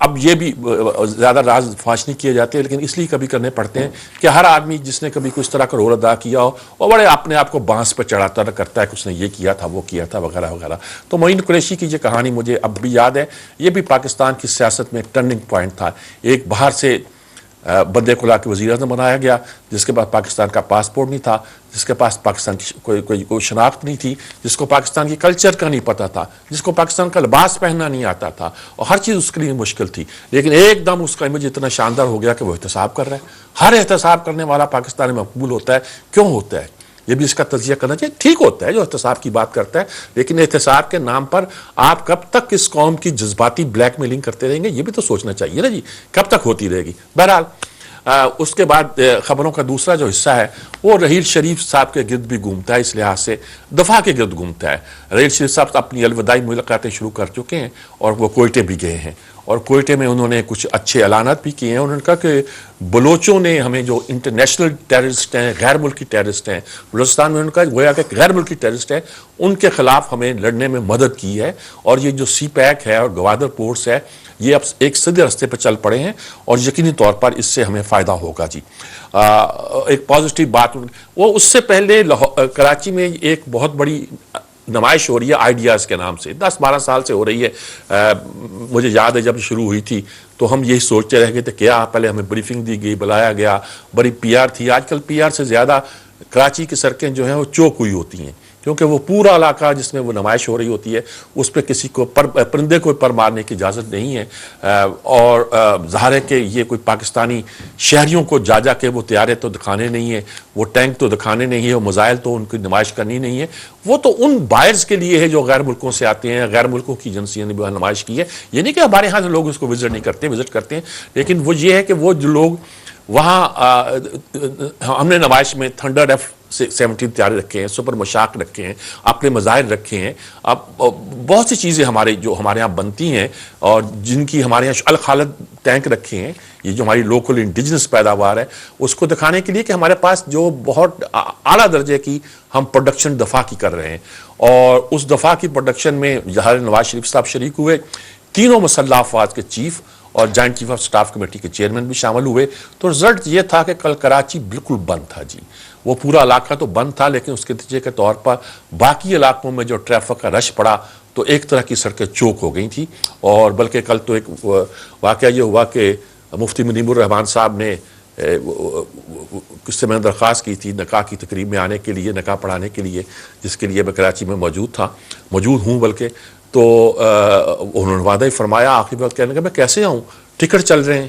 اب یہ بھی زیادہ راز فاش نہیں کیے جاتے، لیکن اس لیے کبھی کرنے پڑتے ہیں کہ ہر آدمی جس نے کبھی کچھ طرح کا رول ادا کیا ہو وہ بڑے اپنے آپ کو بانس پہ چڑھاتا کرتا ہے کہ اس نے یہ کیا تھا وہ کیا تھا وغیرہ وغیرہ. تو معین قریشی کی یہ کہانی مجھے اب بھی یاد ہے. یہ بھی پاکستان کی سیاست میں ایک ٹرننگ پوائنٹ تھا. ایک باہر سے بندے کو لا کے وزیر اعظم بنایا گیا جس کے پاس پاکستان کا پاسپورٹ نہیں تھا، جس کے پاس پاکستان کی کوئی شناخت نہیں تھی، جس کو پاکستان کی کلچر کا نہیں پتہ تھا، جس کو پاکستان کا لباس پہننا نہیں آتا تھا، اور ہر چیز اس کے لیے مشکل تھی. لیکن ایک دم اس کا امیج اتنا شاندار ہو گیا کہ وہ احتساب کر رہا ہے. ہر احتساب کرنے والا پاکستان میں مقبول ہوتا ہے. کیوں ہوتا ہے؟ یہ بھی اس کا تجزیہ کرنا چاہیے. ٹھیک ہوتا ہے جو احتساب کی بات کرتا ہے، لیکن احتساب کے نام پر آپ کب تک اس قوم کی جذباتی بلیک میلنگ کرتے رہیں گے؟ یہ بھی تو سوچنا چاہیے نا جی، کب تک ہوتی رہے گی. بہرحال اس کے بعد خبروں کا دوسرا جو حصہ ہے وہ رحیل شریف صاحب کے گرد بھی گھومتا ہے. اس لحاظ سے دفاع کے گرد گھومتا ہے. رحیل شریف صاحب اپنی الوداعی ملاقاتیں شروع کر چکے ہیں اور وہ کوئٹے بھی گئے ہیں، اور کوئٹے میں انہوں نے کچھ اچھے اعلانات بھی کیے ہیں. انہوں نے کہا کہ بلوچوں نے ہمیں جو انٹرنیشنل ٹیررسٹ ہیں، غیر ملکی ٹیررسٹ ہیں بلوچستان میں، انہوں نے کہا گویا کہ غیر ملکی ٹیررسٹ ہیں، ان کے خلاف ہمیں لڑنے میں مدد کی ہے. اور یہ جو سی پیک ہے اور گوادر پورٹس ہے یہ اب ایک سیدھے راستے پہ چل پڑے ہیں اور یقینی طور پر اس سے ہمیں فائدہ ہوگا جی. ایک پازیٹیو بات وہ اس سے پہلے کراچی میں ایک بہت بڑی نمائش ہو رہی ہے آئیڈیاز کے نام سے، 10-12 سال سے ہو رہی ہے. مجھے یاد ہے جب شروع ہوئی تھی تو ہم یہی سوچتے رہ گئے تھے کیا پہلے ہمیں بریفنگ دی گئی، بلایا گیا، بڑی پی آر تھی. آج کل پی آر سے زیادہ کراچی کی سڑکیں جو ہیں وہ چوک ہوئی ہوتی ہیں، کیونکہ وہ پورا علاقہ جس میں وہ نمائش ہو رہی ہوتی ہے اس پہ کسی کو پرندے کو پر مارنے کی اجازت نہیں ہے. اور ظاہر ہے کہ یہ کوئی پاکستانی شہریوں کو جا کے وہ طیارے تو دکھانے نہیں ہیں، وہ ٹینک تو دکھانے نہیں ہے، وہ میزائل تو ان کی نمائش کرنی نہیں ہے. وہ تو ان بائرز کے لیے ہے جو غیر ملکوں سے آتے ہیں، غیر ملکوں کی ایجنسیوں نے بھی نمائش کی ہے. یہ نہیں کہ ہمارے ہاں سے لوگ اس کو وزٹ نہیں کرتے، وزٹ کرتے ہیں، لیکن وہ یہ ہے کہ وہ جو لوگ وہاں ہم نے نمائش میں تھنڈر F-17 طیارے رکھے ہیں، سپر مشاق رکھے ہیں، اپنے مظاہر رکھے ہیں. اب بہت سی چیزیں جو ہمارے ہاں بنتی ہیں اور جن کی ہمارے یہاں الخالد ٹینک رکھے ہیں، یہ جو ہماری لوکل انڈیجنس پیداوار ہے اس کو دکھانے کے لیے کہ ہمارے پاس جو بہت اعلیٰ درجے کی ہم پروڈکشن دفاع کی کر رہے ہیں. اور اس دفاع کی پروڈکشن میں ظاہر نواز شریف صاحب شریک ہوئے، تینوں مسلح افواج کے چیف اور joint chief of staff committee کے چیئرمین بھی شامل ہوئے. تو رزلٹ یہ تھا کہ کل کراچی بالکل بند تھا جی. وہ پورا علاقہ تو بند تھا، لیکن اس کے نتیجے کے طور پر باقی علاقوں میں جو ٹریفک کا رش پڑا تو ایک طرح کی سڑکیں چوک ہو گئی تھیں. اور بلکہ کل تو ایک واقعہ یہ ہوا کہ مفتی منیب الرحمان صاحب نے کس سے میں نے درخواست کی تھی نکاح کی تقریب میں آنے کے لیے، نکاح پڑھانے کے لیے، جس کے لیے میں کراچی میں موجود ہوں بلکہ. تو انہوں نے وعدہ ہی فرمایا آخری وقت کہنے کا میں کیسے آؤں، ٹکٹ چل رہے ہیں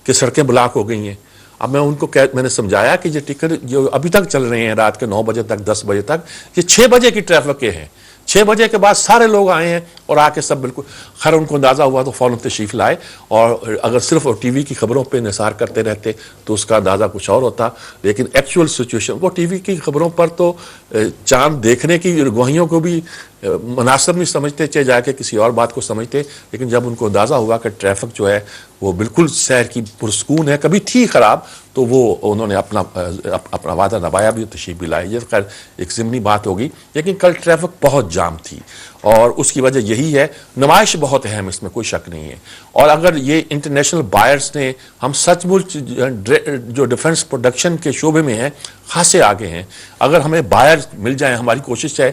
کہ سڑکیں بلاک ہو گئی ہیں. اب میں ان کو میں نے سمجھایا کہ یہ ٹکٹ جو ابھی تک چل رہے ہیں رات کے 9 بجے تک 10 بجے تک، یہ 6 بجے کی ٹریفک کے ہیں. 6 بجے کے بعد سارے لوگ آئے ہیں اور آ کے سب بالکل خیر ان کو اندازہ ہوا تو فوراً تشریف لائے. اور اگر صرف ٹی وی کی خبروں پہ نثار کرتے رہتے تو اس کا اندازہ کچھ اور ہوتا. لیکن ایکچوئل سچویشن وہ ٹی وی کی خبروں پر تو چاند دیکھنے کی گواہیوں کو بھی مناسب نہیں سمجھتے، چاہے جا کے کسی اور بات کو سمجھتے. لیکن جب ان کو اندازہ ہوا کہ ٹریفک جو ہے وہ بالکل سیر کی پرسکون ہے، کبھی تھی خراب، تو وہ انہوں نے اپنا وعدہ نبھایا بھی، تشریف بھی لائے. یہ خیر ایک ضمنی بات ہوگی، لیکن کل ٹریفک بہت جام تھی اور اس کی وجہ یہی ہے. نمائش بہت اہم، اس میں کوئی شک نہیں ہے. اور اگر یہ انٹرنیشنل بائرز نے ہم سچ مچ جو ڈیفنس پروڈکشن کے شعبے میں ہیں خاصے آگے ہیں. اگر ہمیں بائرز مل جائیں، ہماری کوشش ہے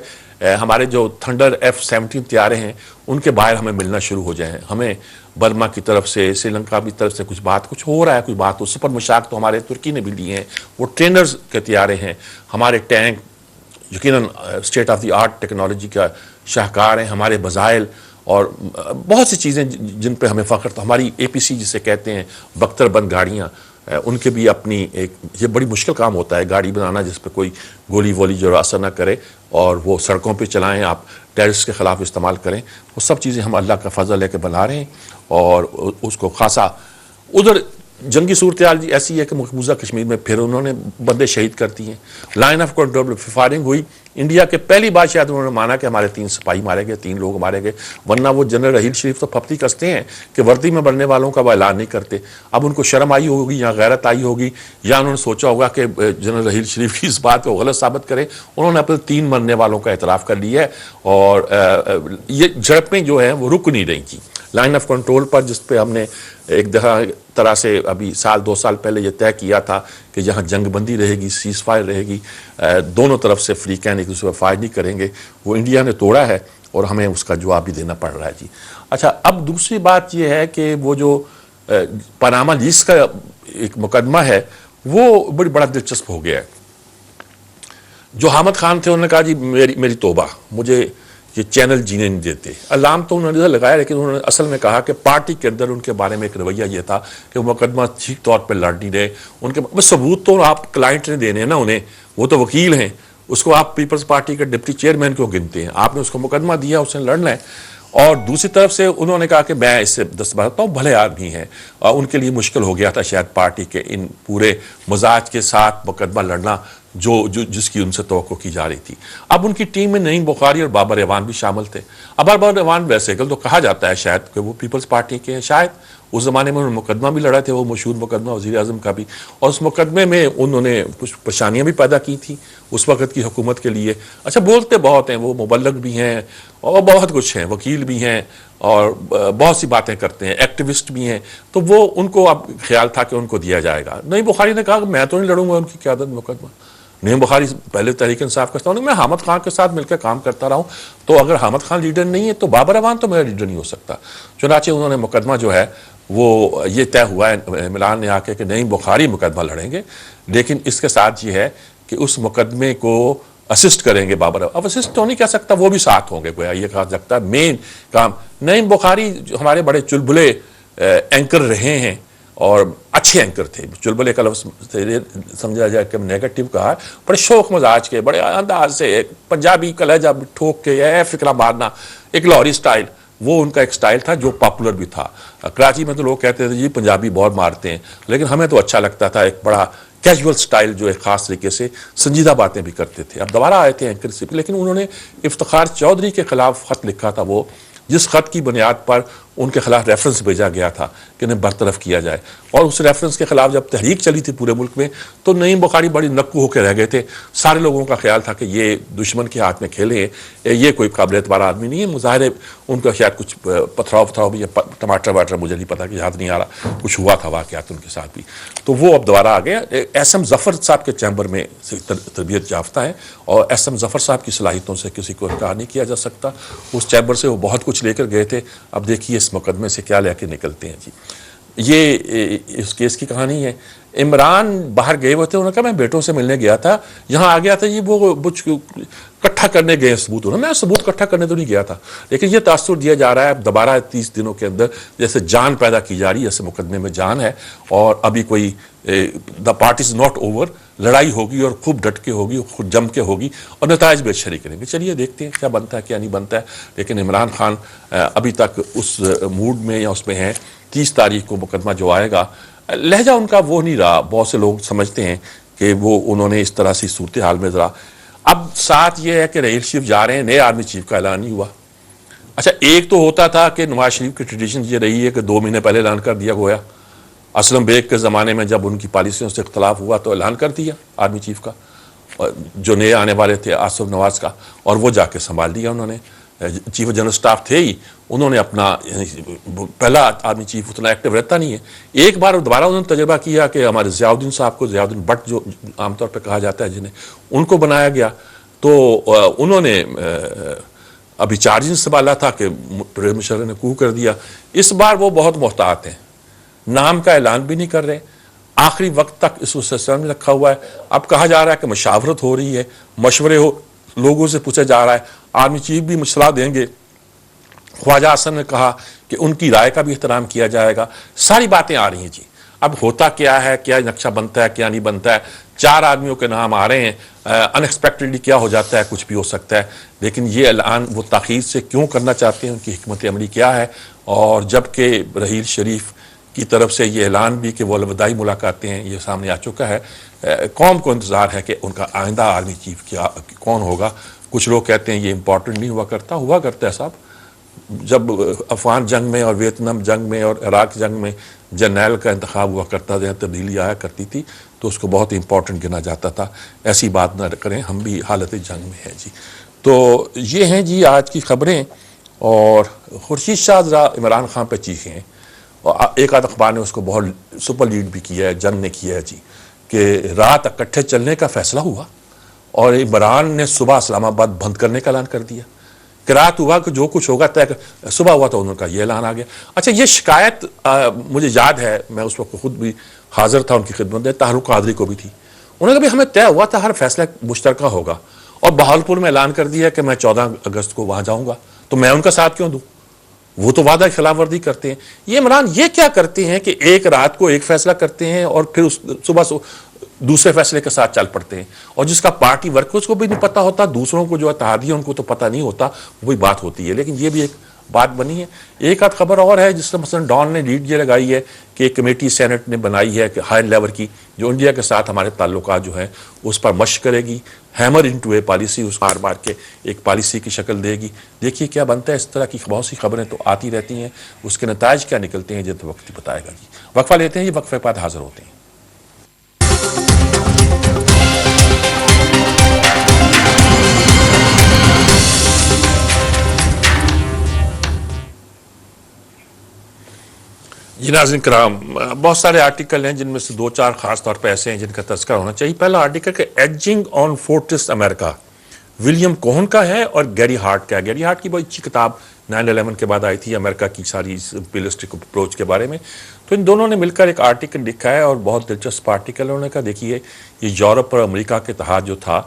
ہمارے جو تھنڈر F-17 طیارے ہیں ان کے باہر ہمیں ملنا شروع ہو جائیں. ہمیں برما کی طرف سے، سری لنکا کی طرف سے کچھ ہو رہا ہے، کچھ بات ہو. سپر مشاق تو ہمارے ترکی نے بھی لیے ہیں، وہ ٹرینرز کے طیارے ہیں. ہمارے ٹینک یقیناً state of the art technology کا شاہکار ہیں. ہمارے میزائل اور بہت سی چیزیں جن پہ ہمیں فخر. تو ہماری APC جسے کہتے ہیں بختر بند گاڑیاں، ان کے بھی اپنی یہ بڑی مشکل کام ہوتا ہے گاڑی بنانا جس پہ کوئی گولی وولی جو اثر نہ کرے اور وہ سڑکوں پہ چلائیں، آپ ٹیررسٹ کے خلاف استعمال کریں. وہ سب چیزیں ہم اللہ کا فضل لے کے بنا رہے ہیں. اور اس کو خاصا ادھر جنگی صورتحال ایسی ہے کہ مقبوضہ کشمیر میں پھر انہوں نے بندے شہید کر دیے ہیں. لائن آف کنٹرول فائرنگ ہوئی انڈیا کے پہلی بار شاید انہوں نے مانا کہ ہمارے 3 سپاہی مارے گئے، 3 لوگ مارے گئے، ورنہ وہ جنرل رحیل شریف تو پھپتی کستے ہیں کہ وردی میں بڑھنے والوں کا وہ اعلان نہیں کرتے. اب ان کو شرم آئی ہوگی یا غیرت آئی ہوگی یا انہوں نے سوچا ہوگا کہ جنرل رحیل شریف کی اس بات کو غلط ثابت کریں. انہوں نے اپنے 3 مرنے والوں کا اعتراف کر لیا ہے اور یہ جھڑپیں جو ہیں وہ رک نہیں رہی تھیں. لائن آف کنٹرول پر جس پہ ہم نے ایک طرح سے ابھی 2 سال پہلے یہ طے کیا تھا کہ یہاں جنگ بندی رہے گی، سیز فائر رہے گی، دونوں طرف سے فریقین ایک دوسرے پر فائر نہیں کریں گے، وہ انڈیا نے توڑا ہے اور ہمیں اس کا جواب بھی دینا پڑ رہا ہے جی. اچھا، اب دوسری بات یہ ہے کہ وہ جو پاناما لیکس کا ایک مقدمہ ہے وہ بڑا دلچسپ ہو گیا ہے. جو حامد خان تھے انہوں نے کہا جی میری توبہ، مجھے یہ چینل جینے نہیں دیتے. الزام تو انہوں نے لگایا لیکن انہوں نے اصل میں کہا کہ پارٹی کے اندر ان کے بارے میں ایک رویہ یہ تھا کہ وہ مقدمہ ٹھیک طور پہ لڑ نہیں رہے. ان کے ثبوت تو آپ کلائنٹ نے دینے ہیں نا انہیں، وہ تو وکیل ہیں. اس کو آپ پیپلز پارٹی کے ڈپٹی چیئرمین کیوں گنتے ہیں؟ آپ نے اس کو مقدمہ دیا، اس نے لڑنا ہے. اور دوسری طرف سے انہوں نے کہا کہ میں اس سے دستبردار ہوں، بھلے آدمی ہیں، اور ان کے لیے مشکل ہو گیا تھا شاید پارٹی کے ان پورے مزاج کے ساتھ مقدمہ لڑنا جس کی ان سے توقع کی جا رہی تھی. اب ان کی ٹیم میں نعیم بخاری اور بابر اعوان بھی شامل تھے. اب بابر اعوان ویسے تو کہا جاتا ہے شاید کہ وہ پیپلز پارٹی کے ہیں، شاید اس زمانے میں انہوں نے مقدمہ بھی لڑا تھے، وہ مشہور مقدمہ وزیر اعظم کا بھی، اور اس مقدمے میں انہوں نے کچھ پریشانیاں بھی پیدا کی تھیں اس وقت کی حکومت کے لیے. اچھا، بولتے بہت ہیں، وہ مبلغ بھی ہیں اور بہت کچھ ہیں، وکیل بھی ہیں اور بہت سی باتیں کرتے ہیں، ایکٹیوسٹ بھی ہیں. تو وہ ان کو اب خیال تھا کہ ان کو دیا جائے گا. نعیم بخاری نے کہا کہ میں تو نہیں لڑوں گا ان کی قیادت میں مقدمہ. نعیم بخاری پہلے تحریک انصاف کا ہوں، میں حامد خان کے ساتھ مل کے کام کرتا رہا ہوں، تو اگر حامد خان لیڈر نہیں ہے تو بابر اعوان تو میرا لیڈر نہیں ہو سکتا. چنانچہ انہوں نے مقدمہ جو ہے وہ یہ طے ہوا ہے ملان نے آ کے کہ نعیم بخاری مقدمہ لڑیں گے، لیکن اس کے ساتھ یہ ہے کہ اس مقدمے کو اسسٹ کریں گے بابر. اب اسسٹ تو نہیں کہہ سکتا، وہ بھی ساتھ ہوں گے، گویا یہ کہا سکتا ہے مین کام. نعیم بخاری جو ہمارے بڑے چلبلے اینکر رہے ہیں اور اچھے اینکر تھے، چلبلے کا لفظ سمجھا جائے کہ نیگیٹو کہا ہے، بڑے شوق مزاج کے، بڑے انداز سے پنجابی کا لہجہ ٹھوک کے فکرہ مارنا، ایک لاہوری سٹائل، وہ ان کا ایک سٹائل تھا جو پاپولر بھی تھا. کراچی میں تو لوگ کہتے تھے جی پنجابی بہت مارتے ہیں، لیکن ہمیں تو اچھا لگتا تھا، ایک بڑا کیجول سٹائل جو ایک خاص طریقے سے سنجیدہ باتیں بھی کرتے تھے. اب دوبارہ آئے تھے اینکر سے، لیکن انہوں نے افتخار چودھری کے خلاف خط لکھا تھا، وہ جس خط کی بنیاد پر ان کے خلاف ریفرنس بھیجا گیا تھا کہ انہیں برطرف کیا جائے. اور اس ریفرنس کے خلاف جب تحریک چلی تھی پورے ملک میں تو نعیم بخاری بڑی نکو ہو کے رہ گئے تھے. سارے لوگوں کا خیال تھا کہ یہ دشمن کے ہاتھ میں کھیلے ہیں، یہ کوئی قابل اعتبار آدمی نہیں ہے. مظاہرے ان کا شاید کچھ پتھراؤ بھی، ٹماٹر واٹر مجھے نہیں پتا کہ یاد نہیں آ رہا، کچھ ہوا تھا واقعات ان کے ساتھ بھی. تو وہ اب دوبارہ آ گئے. ایس ایم ظفر صاحب کے چیمبر میں تربیت یافتہ ہیں اور ایس ایم ظفر صاحب کی صلاحیتوں سے کسی کو انکار نہیں کیا جا سکتا. اس چیمبر سے وہ بہت کچھ لے کر گئے تھے. اب دیکھیے اس مقدمے سے کیا لے کے نکلتے ہیں جی. یہ اس کیس کی کہانی ہے. عمران باہر گئے ہوئے تھے، انہوں نے کہا میں بیٹوں سے ملنے گیا تھا، یہاں آ گیا تھا جی وہ اکٹھا کرنے گئے ثبوت. میں ثبوت اکٹھا کرنے تو نہیں گیا تھا، لیکن یہ تاثر دیا جا رہا ہے اب دوبارہ 30 دنوں کے اندر جیسے جان پیدا کی جا رہی ہے، جیسے مقدمے میں جان ہے اور ابھی کوئی the party is not over, لڑائی ہوگی اور خوب ڈٹ کے ہوگی، خود جم کے ہوگی اور نتائج بھی اچھے کریں گے. چلیے دیکھتے ہیں کیا بنتا ہے کیا نہیں بنتا ہے. لیکن عمران خان ابھی تک اس موڈ میں یا اس میں ہیں. 30 تاریخ کو مقدمہ جو آئے گا، لہجہ ان کا وہ نہیں رہا. بہت سے لوگ سمجھتے ہیں کہ وہ انہوں نے اس طرح سی صورتحال میں ذرا. اب ساتھ یہ ہے کہ رحیل شریف جا رہے ہیں، نئے آرمی چیف کا اعلان نہیں ہوا. اچھا، ایک تو ہوتا تھا کہ نواز شریف کی ٹریڈیشن یہ رہی ہے کہ 2 مہینے پہلے اعلان کر دیا گویا. اسلم بیگ کے زمانے میں جب ان کی پالیسیوں سے اختلاف ہوا تو اعلان کر دیا آرمی چیف کا، جو نئے آنے والے تھے آصف نواز کا، اور وہ جا کے سنبھال دیا انہوں نے. چیف جنرل سٹاف تھے ہی، انہوں نے اپنا پہلا آرمی چیف اتنا ایکٹیو رہتا نہیں ہے. ایک بار دوبارہ انہوں نے تجربہ کیا کہ ہمارے ضیاء الدین صاحب کو، ضیاء الدین بٹ جو عام طور پہ کہا جاتا ہے جنہیں، ان کو بنایا گیا. تو انہوں نے ابھی چارجز سنبھالا تھا کہ پرویز مشرف نے کو کر دیا. اس بار وہ بہت محتاط ہیں، نام کا اعلان بھی نہیں کر رہے، آخری وقت تک اس سلسلے میں رکھا ہوا ہے. اب کہا جا رہا ہے کہ مشاورت ہو رہی ہے، مشورے لوگوں سے پوچھا جا رہا ہے، آرمی چیف بھی مشورہ دیں گے. خواجہ حسن نے کہا کہ ان کی رائے کا بھی احترام کیا جائے گا. ساری باتیں آ رہی ہیں جی. اب ہوتا کیا ہے، کیا نقشہ بنتا ہے کیا نہیں بنتا ہے. 4 آدمیوں کے نام آ رہے ہیں، ان ایکسپیکٹڈلی کیا ہو جاتا ہے، کچھ بھی ہو سکتا ہے. لیکن یہ اعلان وہ تاخیر سے کیوں کرنا چاہتے ہیں، ان کی حکمت عملی کیا ہے. اور جب کہ رحیل شریف کی طرف سے یہ اعلان بھی کہ وہ الوداعی ملاقاتیں ہیں یہ سامنے آ چکا ہے. قوم کو انتظار ہے کہ ان کا آئندہ آرمی چیف کیا کون ہوگا. کچھ لوگ کہتے ہیں یہ امپورٹنٹ نہیں ہوا کرتا ہے صاحب. جب افغان جنگ میں اور ویتنام جنگ میں اور عراق جنگ میں جرنیل کا انتخاب ہوا کرتا تھا, تبدیلی آیا کرتی تھی, تو اس کو بہت امپورٹنٹ گنا جاتا تھا. ایسی بات نہ کریں, ہم بھی حالت جنگ میں ہیں جی. تو یہ ہیں جی آج کی خبریں. اور خورشید شاہ ذرا عمران خان پہ چیخیں, اور ایک آدھ اخبار نے اس کو بہت سپر لیڈ بھی کیا ہے, جنگ نے کیا ہے جی, کہ رات اکٹھے چلنے کا فیصلہ ہوا اور عمران نے صبح اسلام آباد بند کرنے کا اعلان کر دیا کہ رات ہوا کہ جو کچھ ہوگا طے, صبح ہوا تو انہوں کا یہ اعلان آ گیا. اچھا, یہ شکایت مجھے یاد ہے, میں اس وقت خود بھی حاضر تھا ان کی خدمت میں, طاہر قادری کو بھی تھی. انہوں نے کہا بھی ہمیں طے ہوا تھا ہر فیصلہ مشترکہ ہوگا, اور بہاولپور میں اعلان کر دیا کہ میں 14 اگست کو وہاں جاؤں گا, تو میں ان کا ساتھ کیوں دوں؟ وہ تو وعدہ خلاف ورزی کرتے ہیں. یہ عمران یہ کیا کرتے ہیں کہ ایک رات کو ایک فیصلہ کرتے ہیں اور پھر صبح دوسرے فیصلے کے ساتھ چل پڑتے ہیں, اور جس کا پارٹی ورکرز کو بھی نہیں پتا ہوتا, دوسروں کو جو اتحادی ہیں ان کو تو پتہ نہیں ہوتا, وہی بات ہوتی ہے. لیکن یہ بھی ایک بات بنی ہے. ایک آدھ خبر اور ہے جس سے مثلا ڈان نے لیڈ یہ لگائی ہے کہ ایک کمیٹی سینٹ نے بنائی ہے کہ ہائی لیول کی, جو انڈیا کے ساتھ ہمارے تعلقات جو ہیں اس پر مشق کرے گی, ہیمر انٹو اے پالیسی, اس مار مار کے ایک پالیسی کی شکل دے گی. دیکھیے کیا بنتا ہے. اس طرح کی بہت سی خبریں تو آتی رہتی ہیں, اس کے نتائج کیا نکلتے ہیں یہ تو وقت ہی بتائے گا جی. وقفہ لیتے ہیں, یہ وقفے بعد حاضر ہوتے ہیں. جی ناظرین کرام, بہت سارے آرٹیکل ہیں جن میں سے 2-4 خاص طور پہ ایسے ہیں جن کا تذکرہ ہونا چاہیے. پہلا آرٹیکل کہ ایجنگ آن فورٹریس امریکہ, ولیم کوہن کا ہے اور گیری ہارٹ کا ہے. گیری ہارٹ کی بہت اچھی کتاب 9/11 کے بعد آئی تھی, امریکہ کی ساری پلسٹک اپروچ کے بارے میں. تو ان دونوں نے مل کر ایک آرٹیکل لکھا ہے, اور بہت دلچسپ آرٹیکل. انہوں نے کہا دیکھیے یہ یورپ اور امریکہ کے اتحاد جو تھا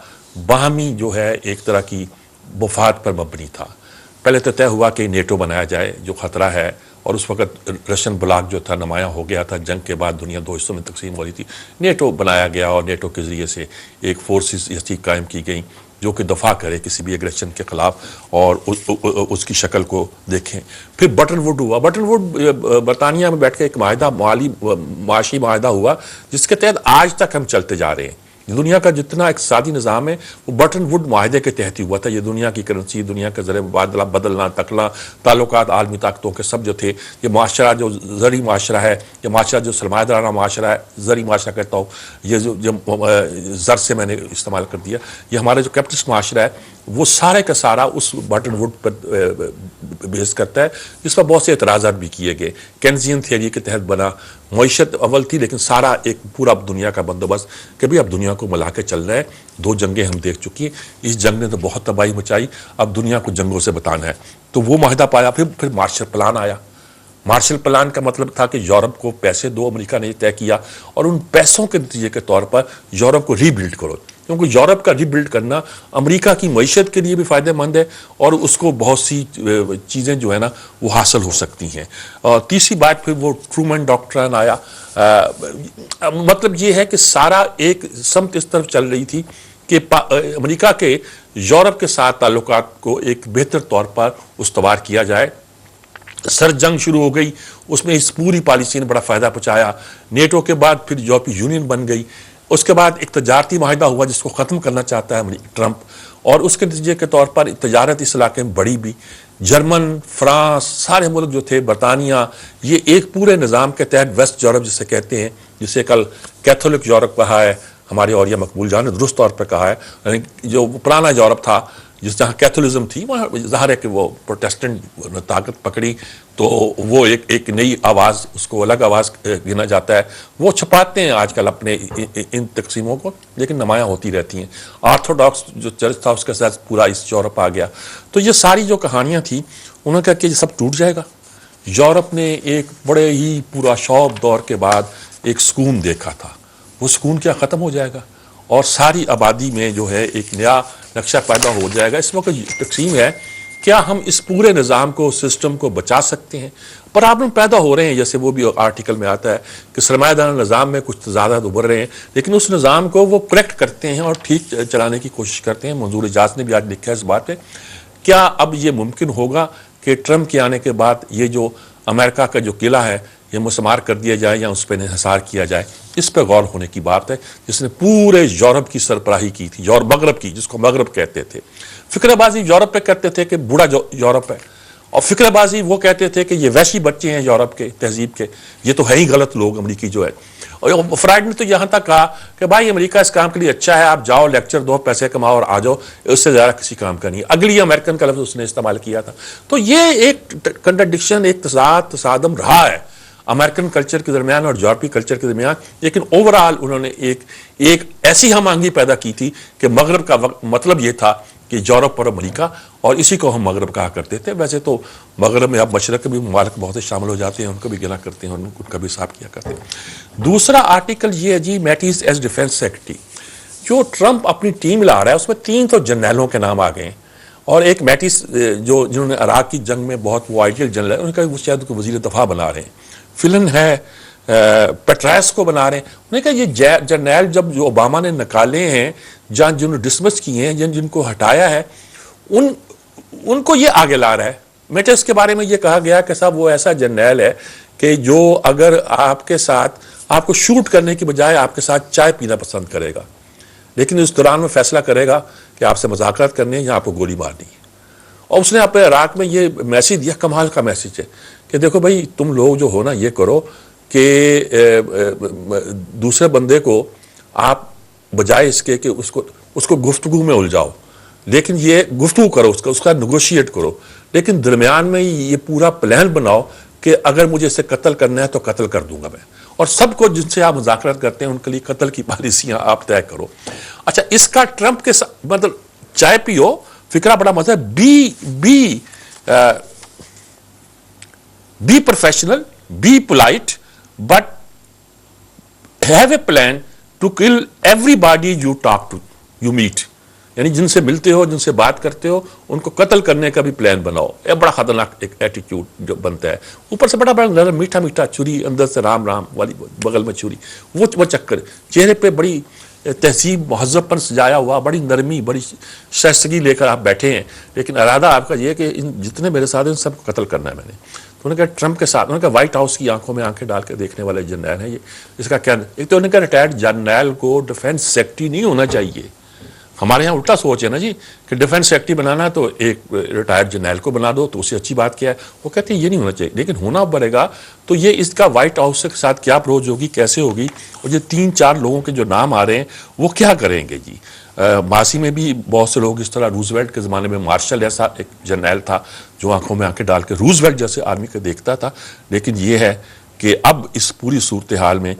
باہمی جو ہے ایک طرح کی مفاد پر مبنی تھا. پہلے تو طے ہوا کہ نیٹو بنایا جائے جو خطرہ ہے, اور اس وقت رشین بلاک جو تھا نمایاں ہو گیا تھا, جنگ کے بعد دنیا 2 حصوں میں تقسیم ہو رہی تھی. نیٹو بنایا گیا اور نیٹو کے ذریعے سے ایک فورسز ایسی قائم کی گئیں جو کہ دفاع کرے کسی بھی ایگریشن کے خلاف, اور اس کی شکل کو دیکھیں. پھر بٹن ووڈ ہوا. بٹن ووڈ برطانیہ میں بیٹھ کے ایک معاہدہ, معاشی معاہدہ ہوا جس کے تحت آج تک ہم چلتے جا رہے ہیں. دنیا کا جتنا اقتصادی نظام ہے وہ بٹن ووڈ معاہدے کے تحت ہی ہوا تھا. یہ دنیا کی کرنسی, دنیا کا زر مبادلہ بدلنا, تکنا, تعلقات عالمی طاقتوں کے سب جو تھے, یہ معاشرہ جو زرعی معاشرہ ہے, یہ معاشرہ جو سرمایہ دارانہ معاشرہ ہے, زرعی معاشرہ کہتا ہوں, یہ جو زر سے میں نے استعمال کر دیا, یہ ہمارا جو کیپٹلسٹ معاشرہ ہے وہ سارے کا سارا اس بٹن ووڈ پر بیس کرتا ہے, جس پر بہت سے اعتراضات بھی کیے گئے. کینزین تھیوری کے تحت بنا. معیشت اول تھی لیکن سارا ایک پورا دنیا کا بندوبست کہ بھئی اب دنیا کو ملا کے چل رہا ہے. 2 جنگیں ہم دیکھ چکی ہیں, اس جنگ نے تو بہت تباہی مچائی, اب دنیا کو جنگوں سے بتانا ہے. تو وہ معاہدہ پایا. پھر مارشل پلان آیا. مارشل پلان کا مطلب تھا کہ یورپ کو پیسے دو, امریکہ نے یہ طے کیا, اور ان پیسوں کے نتیجے کے طور پر یورپ کو ری بلڈ کرو, کیونکہ یورپ کا ری بلڈ کرنا امریکہ کی معیشت کے لیے بھی فائدہ مند ہے, اور اس کو بہت سی چیزیں جو ہے نا وہ حاصل ہو سکتی ہیں. اور تیسری بات پھر وہ ٹرومن ڈاکٹرن آیا. مطلب یہ ہے کہ سارا ایک سمت اس طرف چل رہی تھی کہ امریکہ کے یورپ کے ساتھ تعلقات کو ایک بہتر طور پر استوار کیا جائے. سر جنگ شروع ہو گئی, اس میں اس پوری پالیسی نے بڑا فائدہ پہنچایا. نیٹو کے بعد پھر یورپی یونین بن گئی. اس کے بعد ایک تجارتی معاہدہ ہوا جس کو ختم کرنا چاہتا ہے ٹرمپ, اور اس کے نتیجے کے طور پر تجارت اس علاقے میں بڑھی بھی. جرمن, فرانس, سارے ملک جو تھے, برطانیہ, یہ ایک پورے نظام کے تحت ویسٹ یورپ جسے کہتے ہیں, جسے کل کیتھولک یورپ کہا ہے ہمارے اور یہ مقبول جان نے درست طور پر کہا ہے, یعنی جو پرانا یورپ تھا جس جہاں کیتھولزم تھی وہاں ظاہر ہے کہ وہ پروٹیسٹنٹ طاقت پکڑی تو وہ ایک نئی آواز, اس کو الگ آواز گنا جاتا ہے. وہ چھپاتے ہیں آج کل اپنے ان تقسیموں کو, لیکن نمایاں ہوتی رہتی ہیں. آرتھوڈاکس جو چرچ تھا اس کے ساتھ پورا اس یورپ آ گیا. تو یہ ساری جو کہانیاں تھیں انہوں نے کہا کہ یہ سب ٹوٹ جائے گا. یورپ نے ایک بڑے ہی پورا شوب دور کے بعد ایک سکون دیکھا تھا, وہ سکون کیا ختم ہو جائے گا, اور ساری آبادی میں جو ہے ایک نیا نقشہ پیدا ہو جائے گا. اس وقت تقسیم ہے کیا ہم اس پورے نظام کو, سسٹم کو بچا سکتے ہیں. پرابلم پیدا ہو رہے ہیں, جیسے وہ بھی آرٹیکل میں آتا ہے کہ سرمایہ دارانہ نظام میں کچھ تضادات ابھر رہے ہیں, لیکن اس نظام کو وہ کریکٹ کرتے ہیں اور ٹھیک چلانے کی کوشش کرتے ہیں. منظور اجاز نے بھی آج لکھا ہے اس بات پہ. کیا اب یہ ممکن ہوگا کہ ٹرمپ کے آنے کے بعد یہ جو امریکہ کا جو قلعہ ہے یہ مسمار کر دیا جائے یا اس پہ انحصار کیا جائے، اس پہ غور ہونے کی بات ہے، جس نے پورے یورپ کی سربراہی کی تھی، مغرب کی، جس کو مغرب کہتے تھے۔ فکر بازی یورپ پہ کرتے تھے کہ بوڑھا یورپ ہے، اور فکر بازی وہ کہتے تھے کہ یہ ویشی بچے ہیں یورپ کے تہذیب کے، یہ تو ہے ہی غلط لوگ امریکی جو ہے۔ اور فرائیڈ نے تو یہاں تک کہا کہ بھائی امریکہ اس کام کے لیے اچھا ہے، آپ جاؤ لیکچر دو، پیسے کماؤ اور آ جاؤ، اس سے زیادہ کسی کام کا نہیں۔ اگلی امریکن کا لفظ اس نے استعمال کیا تھا۔ تو یہ ایک کنٹرڈکشن، ایک تصادم رہا ہے امریکن کلچر کے درمیان اور یورپی کلچر کے درمیان، لیکن اوورآل انہوں نے ایک ایسی ہم آہنگی پیدا کی تھی کہ مغرب کا مطلب یہ تھا کہ یورپ اور امریکہ، اور اسی کو ہم مغرب کہا کرتے تھے۔ ویسے تو مغرب میں اب مشرق کے بھی ممالک بہت سے شامل ہو جاتے ہیں، ان کو بھی گلا کرتے ہیں، ان کا بھی حساب کیا کرتے ہیں۔ دوسرا آرٹیکل یہ ہے جی، میٹیز ایز ڈیفنس سیکرٹری، جو ٹرمپ اپنی ٹیم لا رہا ہے اس میں 3 تو جرنیلوں کے نام آ گئے ہیں، اور ایک میٹیز جنہوں نے عراق کی جنگ میں بہت وہ آئیڈیل جنرل ہے، ان کا وہ شاید وزیر دفاع بنا رہے ہیں، فلن ہے، پیٹرائس کو بنا رہے ہیں۔ انہوں نے کہا یہ جرنیل جب جو اوباما نے نکالے ہیں، جنہوں نے ڈسمس کیے ہیں، جن کو ہٹایا ہے، ان کو یہ آگے لا رہا ہے۔ میٹس کے بارے میں یہ کہا گیا کہ صاحب وہ ایسا جرنیل ہے کہ جو اگر آپ کے ساتھ، آپ کو شوٹ کرنے کی بجائے آپ کے ساتھ چائے پینا پسند کرے گا، لیکن اس دوران میں فیصلہ کرے گا کہ آپ سے مذاکرات کرنے ہیں یا آپ کو گولی مارنی ہے۔ اور اس نے اپنے عراق میں یہ میسیج دیا، کمال کا میسیج ہے کہ دیکھو بھائی تم لوگ جو ہو نا، یہ کرو کہ دوسرے بندے کو آپ بجائے اس کے کہ اس کو گفتگو میں الجھاؤ، لیکن یہ گفتگو کرو، اس کا نیگوشیٹ کرو، لیکن درمیان میں یہ پورا پلان بناؤ کہ اگر مجھے اسے قتل کرنا ہے تو قتل کر دوں گا میں، اور سب کو جن سے آپ مذاکرات کرتے ہیں ان کے لیے قتل کی پالیسیاں آپ طے کرو۔ اچھا، اس کا ٹرمپ کے ساتھ مطلب چائے پیو فکرہ بڑا مزہ ہے، be professional, be polite, but have a plan to call everybody you talk to, you meet, یعنی جن سے ملتے ہو، جن سے بات کرتے ہو، ان کو قتل کرنے کا بھی پلان بناؤ۔ یہ بڑا خطرناک ایک ایٹیٹیوڈ جو بنتا ہے، اوپر سے بڑا نرم، میٹھا میٹھا، چھری اندر سے رام رام والی، بغل میں چھری، وہ چکر، چہرے پہ بڑی تہذیب مہذب پر سجایا ہوا، بڑی نرمی، بڑی شائستگی لے کر آپ بیٹھے ہیں، لیکن ارادہ آپ کا یہ ہے کہ جتنے میرے ساتھ ہیں ان سب کو قتل کرنا ہے میں نے۔ تو انہوں نے کہا ٹرمپ کے ساتھ، انہوں نے کہا وائٹ ہاؤس کی آنکھوں میں آنکھیں ڈال کے دیکھنے والے جرنیل ہیں یہ، اس کا کیا، ایک تو انہوں نے کہا ریٹائرڈ جرنیل کو ڈیفنس سیکرٹری نہیں ہونا چاہیے۔ ہمارے یہاں الٹا سوچ ہے نا جی کہ ڈیفنس سیکرٹری بنانا ہے تو ایک ریٹائرڈ جرنیل کو بنا دو، تو اس سے اچھی بات کیا ہے؟ وہ کہتے ہیں یہ نہیں ہونا چاہیے، لیکن ہونا پڑے گا۔ تو یہ اس کا وائٹ ہاؤس کے ساتھ کیا اپروچ ہوگی، کیسے ہوگی، اور یہ 3-4 لوگوں کے جو نام آ رہے ہیں وہ کیا کریں گے جی۔ ماضی میں بھی بہت سے لوگ اس طرح، روزویلٹ کے زمانے میں مارشل ایسا ایک جرنیل تھا جو آنکھوں میں آنکھیں ڈال کے روزویلٹ جیسے آرمی کو دیکھتا تھا، لیکن یہ ہے کہ اب اس پوری صورتحال میں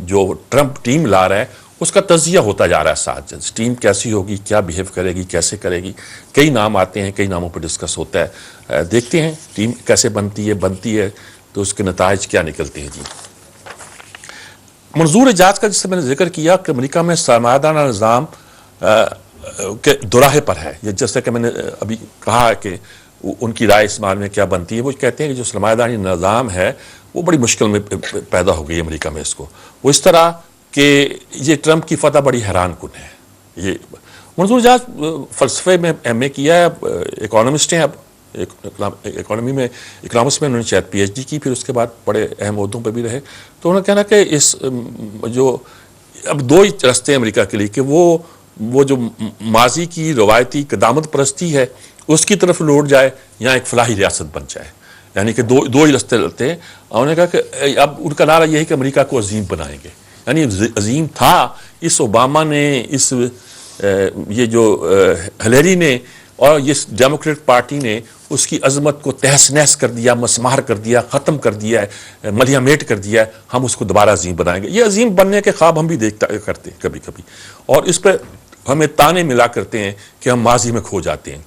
جو ٹرمپ ٹیم لا رہا ہے اس کا تجزیہ ہوتا جا رہا ہے ساتھ، ٹیم کیسی ہوگی، کیا بیہیو کرے گی، کیسے کرے گی، کئی نام آتے ہیں، کئی ناموں پہ ڈسکس ہوتا ہے، دیکھتے ہیں ٹیم کیسے بنتی ہے تو اس کے نتائج کیا نکلتے ہیں جی۔ منظور اعجاز کا جس سے میں نے ذکر کیا کہ امریکہ میں سرمایہ دارانہ نظام کے دوراہے پر ہے، یہ جیسے کہ میں نے ابھی کہا کہ ان کی رائے اس بارے میں کیا بنتی ہے، وہ کہتے ہیں کہ جو سرمایہ داری نظام ہے وہ بڑی مشکل میں پیدا ہو گئی امریکہ میں، اس کو وہ اس طرح کہ یہ ٹرمپ کی فتح بڑی حیران کن ہے۔ یہ منظور اعجاز فلسفے میں MA کیا ہے، اکانومسٹ ہیں، اب اکانومی میں اکنامکس میں انہوں نے شاید PhD کی، پھر اس کے بعد بڑے اہم عہدوں پہ بھی رہے۔ تو انہوں نے کہنا کہ اس جو اب 2 ہی راستے ہیں امریکہ کے لیے کہ وہ جو ماضی کی روایتی قدامت پرستی ہے اس کی طرف لوٹ جائے یا ایک فلاحی ریاست بن جائے، یعنی کہ دو ہی راستے رہتے ہیں۔ انہوں نے کہا کہ اب ان کا نعرہ یہ ہے کہ امریکہ کو عظیم بنائیں گے، یعنی عظیم تھا اس اوباما نے، اس یہ جو ہلیری نے اور یہ ڈیموکریٹ پارٹی نے اس کی عظمت کو تہس نہس کر دیا، مسمار کر دیا، ختم کر دیا ہے، ملیہ میٹ کر دیا ہے، ہم اس کو دوبارہ عظیم بنائیں گے۔ یہ عظیم بننے کے خواب ہم بھی دیکھتا کرتے ہیں کبھی کبھی، اور اس پہ ہمیں تانے ملا کرتے ہیں کہ ہم ماضی میں کھو جاتے ہیں۔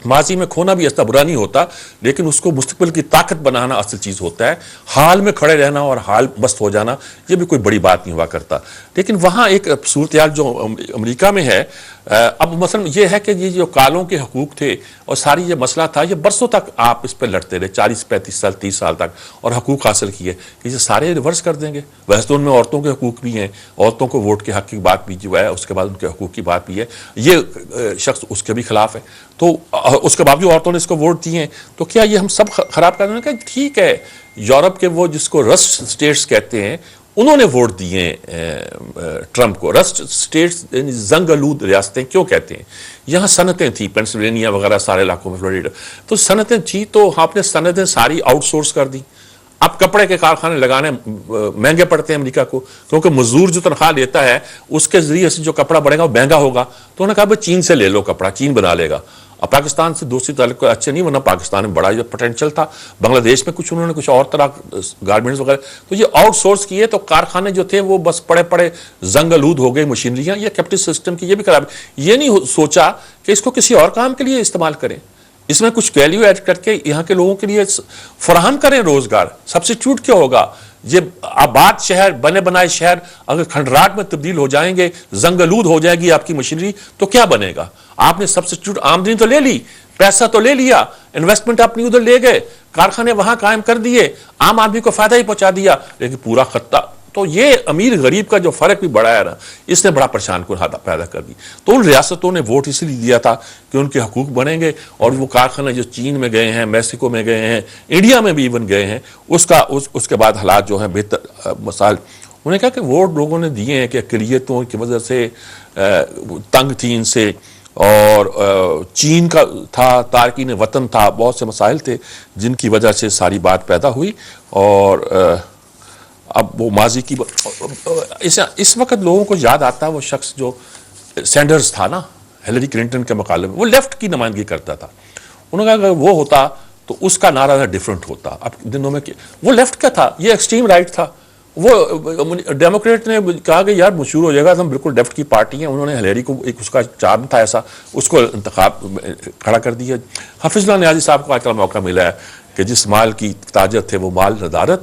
ماضی میں کھونا بھی ایسا برا نہیں ہوتا، لیکن اس کو مستقبل کی طاقت بنانا اصل چیز ہوتا ہے۔ حال میں کھڑے رہنا اور حال مست ہو جانا یہ بھی کوئی بڑی بات نہیں ہوا کرتا۔ لیکن وہاں ایک صورتحال جو امریکہ میں ہے، اب مثلا یہ ہے کہ یہ جو کالوں کے حقوق تھے اور ساری یہ مسئلہ تھا، یہ برسوں تک آپ اس پہ لڑتے رہے، 40-35 سال 30 سال تک، اور حقوق حاصل کیے کہ یہ سارے ریورس کر دیں گے۔ ویسے تو ان میں عورتوں کے حقوق بھی ہیں، عورتوں کو ووٹ کے حق کی بات بھی جو ہے، اس کے بعد ان کے حقوق کی بات بھی ہے، یہ شخص اس کے بھی خلاف ہے۔ تو اور اس کے باوجود عورتوں نے اس کو ووٹ دیے ہیں. تو کیا یہ ہم سب خراب کر رہے ہیں؟ کہ ٹھیک ہے یورپ کے وہ جس کو رسٹ اسٹیٹس کہتے ہیں انہوں نے ووٹ دیے ٹرمپ کو. رسٹ اسٹیٹس زنگ آلود ریاستیں کیوں کہتے ہیں؟ یہاں صنعتیں تھیں پینسلوینیا وغیرہ سارے علاقوں میں فلوریڈا, تو صنعتیں تھیں تو آپ نے صنعتیں ساری آؤٹ سورس کر دی. اب کپڑے کے کارخانے لگانے مہنگے پڑتے ہیں امریکہ کو, کیونکہ مزدور جو تنخواہ لیتا ہے اس کے ذریعے سے جو کپڑا بڑھے گا وہ مہنگا ہوگا. تو انہوں نے کہا بھائی چین سے لے لو کپڑا, چین بنا لے گا. اب پاکستان سے دوسری تعلق اچھے نہیں, ورنہ پاکستان میں بڑا جو پوٹینشیل تھا. بنگلہ دیش میں کچھ انہوں نے کچھ اور طرح گارمنٹس وغیرہ, تو یہ آؤٹ سورس کیے تو کارخانے جو تھے وہ بس پڑے پڑے زنگ آلود ہو گئے مشینریاں. یہ کیپٹلسٹ سسٹم کی یہ بھی خراب. یہ نہیں سوچا کہ اس کو کسی اور کام کے لیے استعمال کریں, اس میں کچھ ویلیو ایڈ کر کے یہاں کے لوگوں کے لیے فراہم کریں روزگار. سبسٹیٹیوٹ کیا ہوگا؟ یہ آباد شہر بنے بنائے شہر اگر کھنڈرات میں تبدیل ہو جائیں گے, زنگ آلود ہو جائے گی آپ کی مشینری, تو کیا بنے گا؟ آپ نے سبسٹیٹیوٹ آمدنی تو لے لی, پیسہ تو لے لیا, انویسٹمنٹ اپنی ادھر لے گئے, کارخانے وہاں قائم کر دیے, عام آدمی کو فائدہ ہی پہنچا دیا, لیکن پورا خطہ. تو یہ امیر غریب کا جو فرق بھی بڑا ہے نا, اس نے بڑا پریشان کن پیدا کر دی. تو ان ریاستوں نے ووٹ اس لیے دیا تھا کہ ان کے حقوق بنیں گے, اور وہ کارخانے جو چین میں گئے ہیں, میکسیکو میں گئے ہیں, انڈیا میں بھی ایون گئے ہیں, اس کے بعد حالات جو ہیں بہتر مسائل. انہوں نے کہا کہ ووٹ لوگوں نے دیے ہیں کہ اقلیتوں کی وجہ سے تنگ تھی ان سے, اور چین کا تھا, تارکین وطن تھا, بہت سے مسائل تھے جن کی وجہ سے ساری بات پیدا ہوئی. اور اب وہ ماضی کی اس وقت لوگوں کو یاد آتا ہے وہ شخص جو سینڈرز تھا نا, ہیلری کلنٹن کے مقابلے میں وہ لیفٹ کی نمائندگی کرتا تھا. انہوں نے کہا اگر وہ ہوتا تو اس کا نعرہ ڈیفرنٹ ہوتا. اب دنوں میں وہ لیفٹ کا تھا, یہ ایکسٹریم رائٹ تھا. وہ ڈیموکریٹ نے کہا کہ یار مشہور ہو جائے گا, ہم بالکل لیفٹ کی پارٹی ہیں. انہوں نے ہلیری کو ایک اس کا چارم تھا ایسا, اس کو انتخاب کھڑا کر دیا. حفیظ اللہ نیازی صاحب کو آج کل موقع ملا ہے کہ جس مال کی تاجر تھے وہ مال ندارت.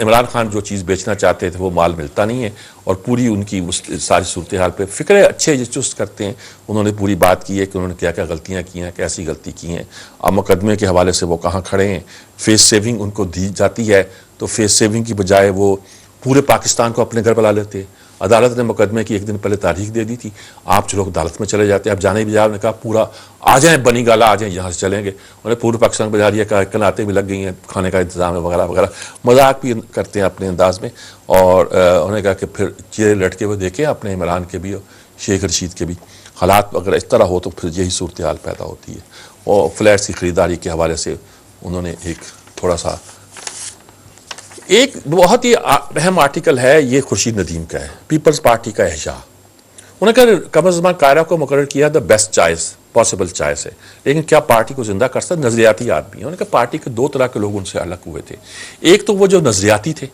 عمران خان جو چیز بیچنا چاہتے تھے وہ مال ملتا نہیں ہے, اور پوری ان کی ساری صورتحال پہ فکرے اچھے چست کرتے ہیں. انہوں نے پوری بات کی ہے کہ انہوں نے کیا کیا غلطیاں کی ہیں, کیسی غلطی کی ہیں. اب مقدمے کے حوالے سے وہ کہاں کھڑے ہیں. فیس سیونگ ان کو دی جاتی ہے تو فیس سیونگ کی بجائے وہ پورے پاکستان کو اپنے گھر بلا لیتے ہیں. عدالت نے مقدمے کی ایک دن پہلے تاریخ دے دی تھی, آپ جو لوگ عدالت میں چلے جاتے ہیں. اب جانے بھی نے کہا پورا آ جائیں, بنی گالا آ جائیں, یہاں سے چلیں گے. انہوں نے پورے پاکستان کو بجا دیا, کناتے بھی لگ گئی ہیں, کھانے کا انتظام ہے وغیرہ وغیرہ, مذاق بھی کرتے ہیں اپنے انداز میں. اور انہوں نے کہا کہ پھر چہرے لٹکے ہوئے دیکھیں اپنے عمران کے بھی اور شیخ رشید کے بھی. حالات اگر اس طرح ہو تو پھر یہی صورتحال پیدا ہوتی ہے. اور فلیٹس کی خریداری کے حوالے سے انہوں نے ایک تھوڑا سا ایک بہت ہی اہم آرٹیکل ہے, یہ خورشید ندیم کا ہے, پیپلز پارٹی کا احیا. انہوں نے کہا قمر زمان قاہرہ کو مقرر کیا the best choice possible choice ہے, لیکن کیا پارٹی کو زندہ کر سکتا؟ نظریاتی آدمی. انہوں نے کہا پارٹی کے دو طرح کے لوگ ان سے الگ ہوئے تھے. ایک تو وہ جو نظریاتی تھے,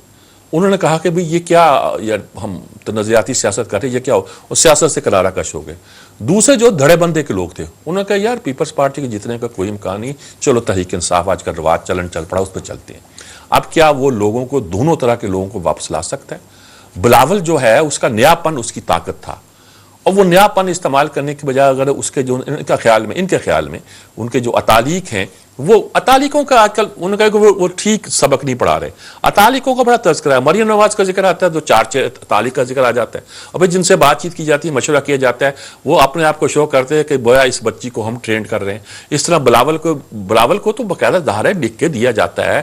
انہوں نے کہا کہ بھئی یہ کیا, یار ہم تو نظریاتی سیاست کر رہے ہیں, یہ کیا ہو, اور سیاست سے کنارہ کش ہو گئے. دوسرے جو دھڑے بندے کے لوگ تھے, انہوں نے کہا یار پیپلز پارٹی کے جتنے کا کوئی امکان نہیں, چلو تحریک انصاف آج کل رواج چلن چل پڑا, اس پہ چلتے ہیں. اب کیا وہ لوگوں کو, دونوں طرح کے لوگوں کو واپس لا سکتا ہے؟ بلاول جو ہے اس کا نیا پن اس کی طاقت تھا, اور وہ نیا پن استعمال کرنے کے بجائے اگر اس کے جو ان کے خیال میں ان کے جو اتالیق ہیں, وہ اتالیقوں کا آج کل انہوں نے کہا کہ وہ ٹھیک سبق نہیں پڑھا رہے. اتالیقوں کا بڑا تذکرہ ہے, مریم نواز کا ذکر آتا ہے تو چار اتالیق کا ذکر آ جاتا ہے, اور پھر جن سے بات چیت کی جاتی ہے, مشورہ کیا جاتا ہے, وہ اپنے آپ کو شو کرتے ہیں کہ گویا اس بچی کو ہم ٹرینڈ کر رہے ہیں. اس طرح بلاول کو تو باقاعدہ دھارے لکھ کے دیا جاتا ہے,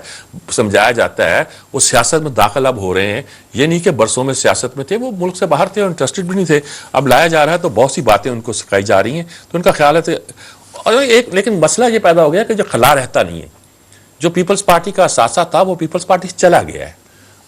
سمجھایا جاتا ہے. وہ سیاست میں داخل اب ہو رہے ہیں, یہ نہیں کہ برسوں میں سیاست میں تھے, وہ ملک سے باہر تھے اور انٹرسٹڈ بھی نہیں تھے. اب لایا جا رہا ہے تو بہت سی باتیں ان کو سکھائی جا رہی ہیں, تو ان کا خیال ہے. اور لیکن مسئلہ یہ پیدا ہو گیا کہ جو خلا رہتا نہیں ہے, جو پیپلز پارٹی کا اثاثہ تھا وہ پیپلز پارٹی سے چلا گیا ہے,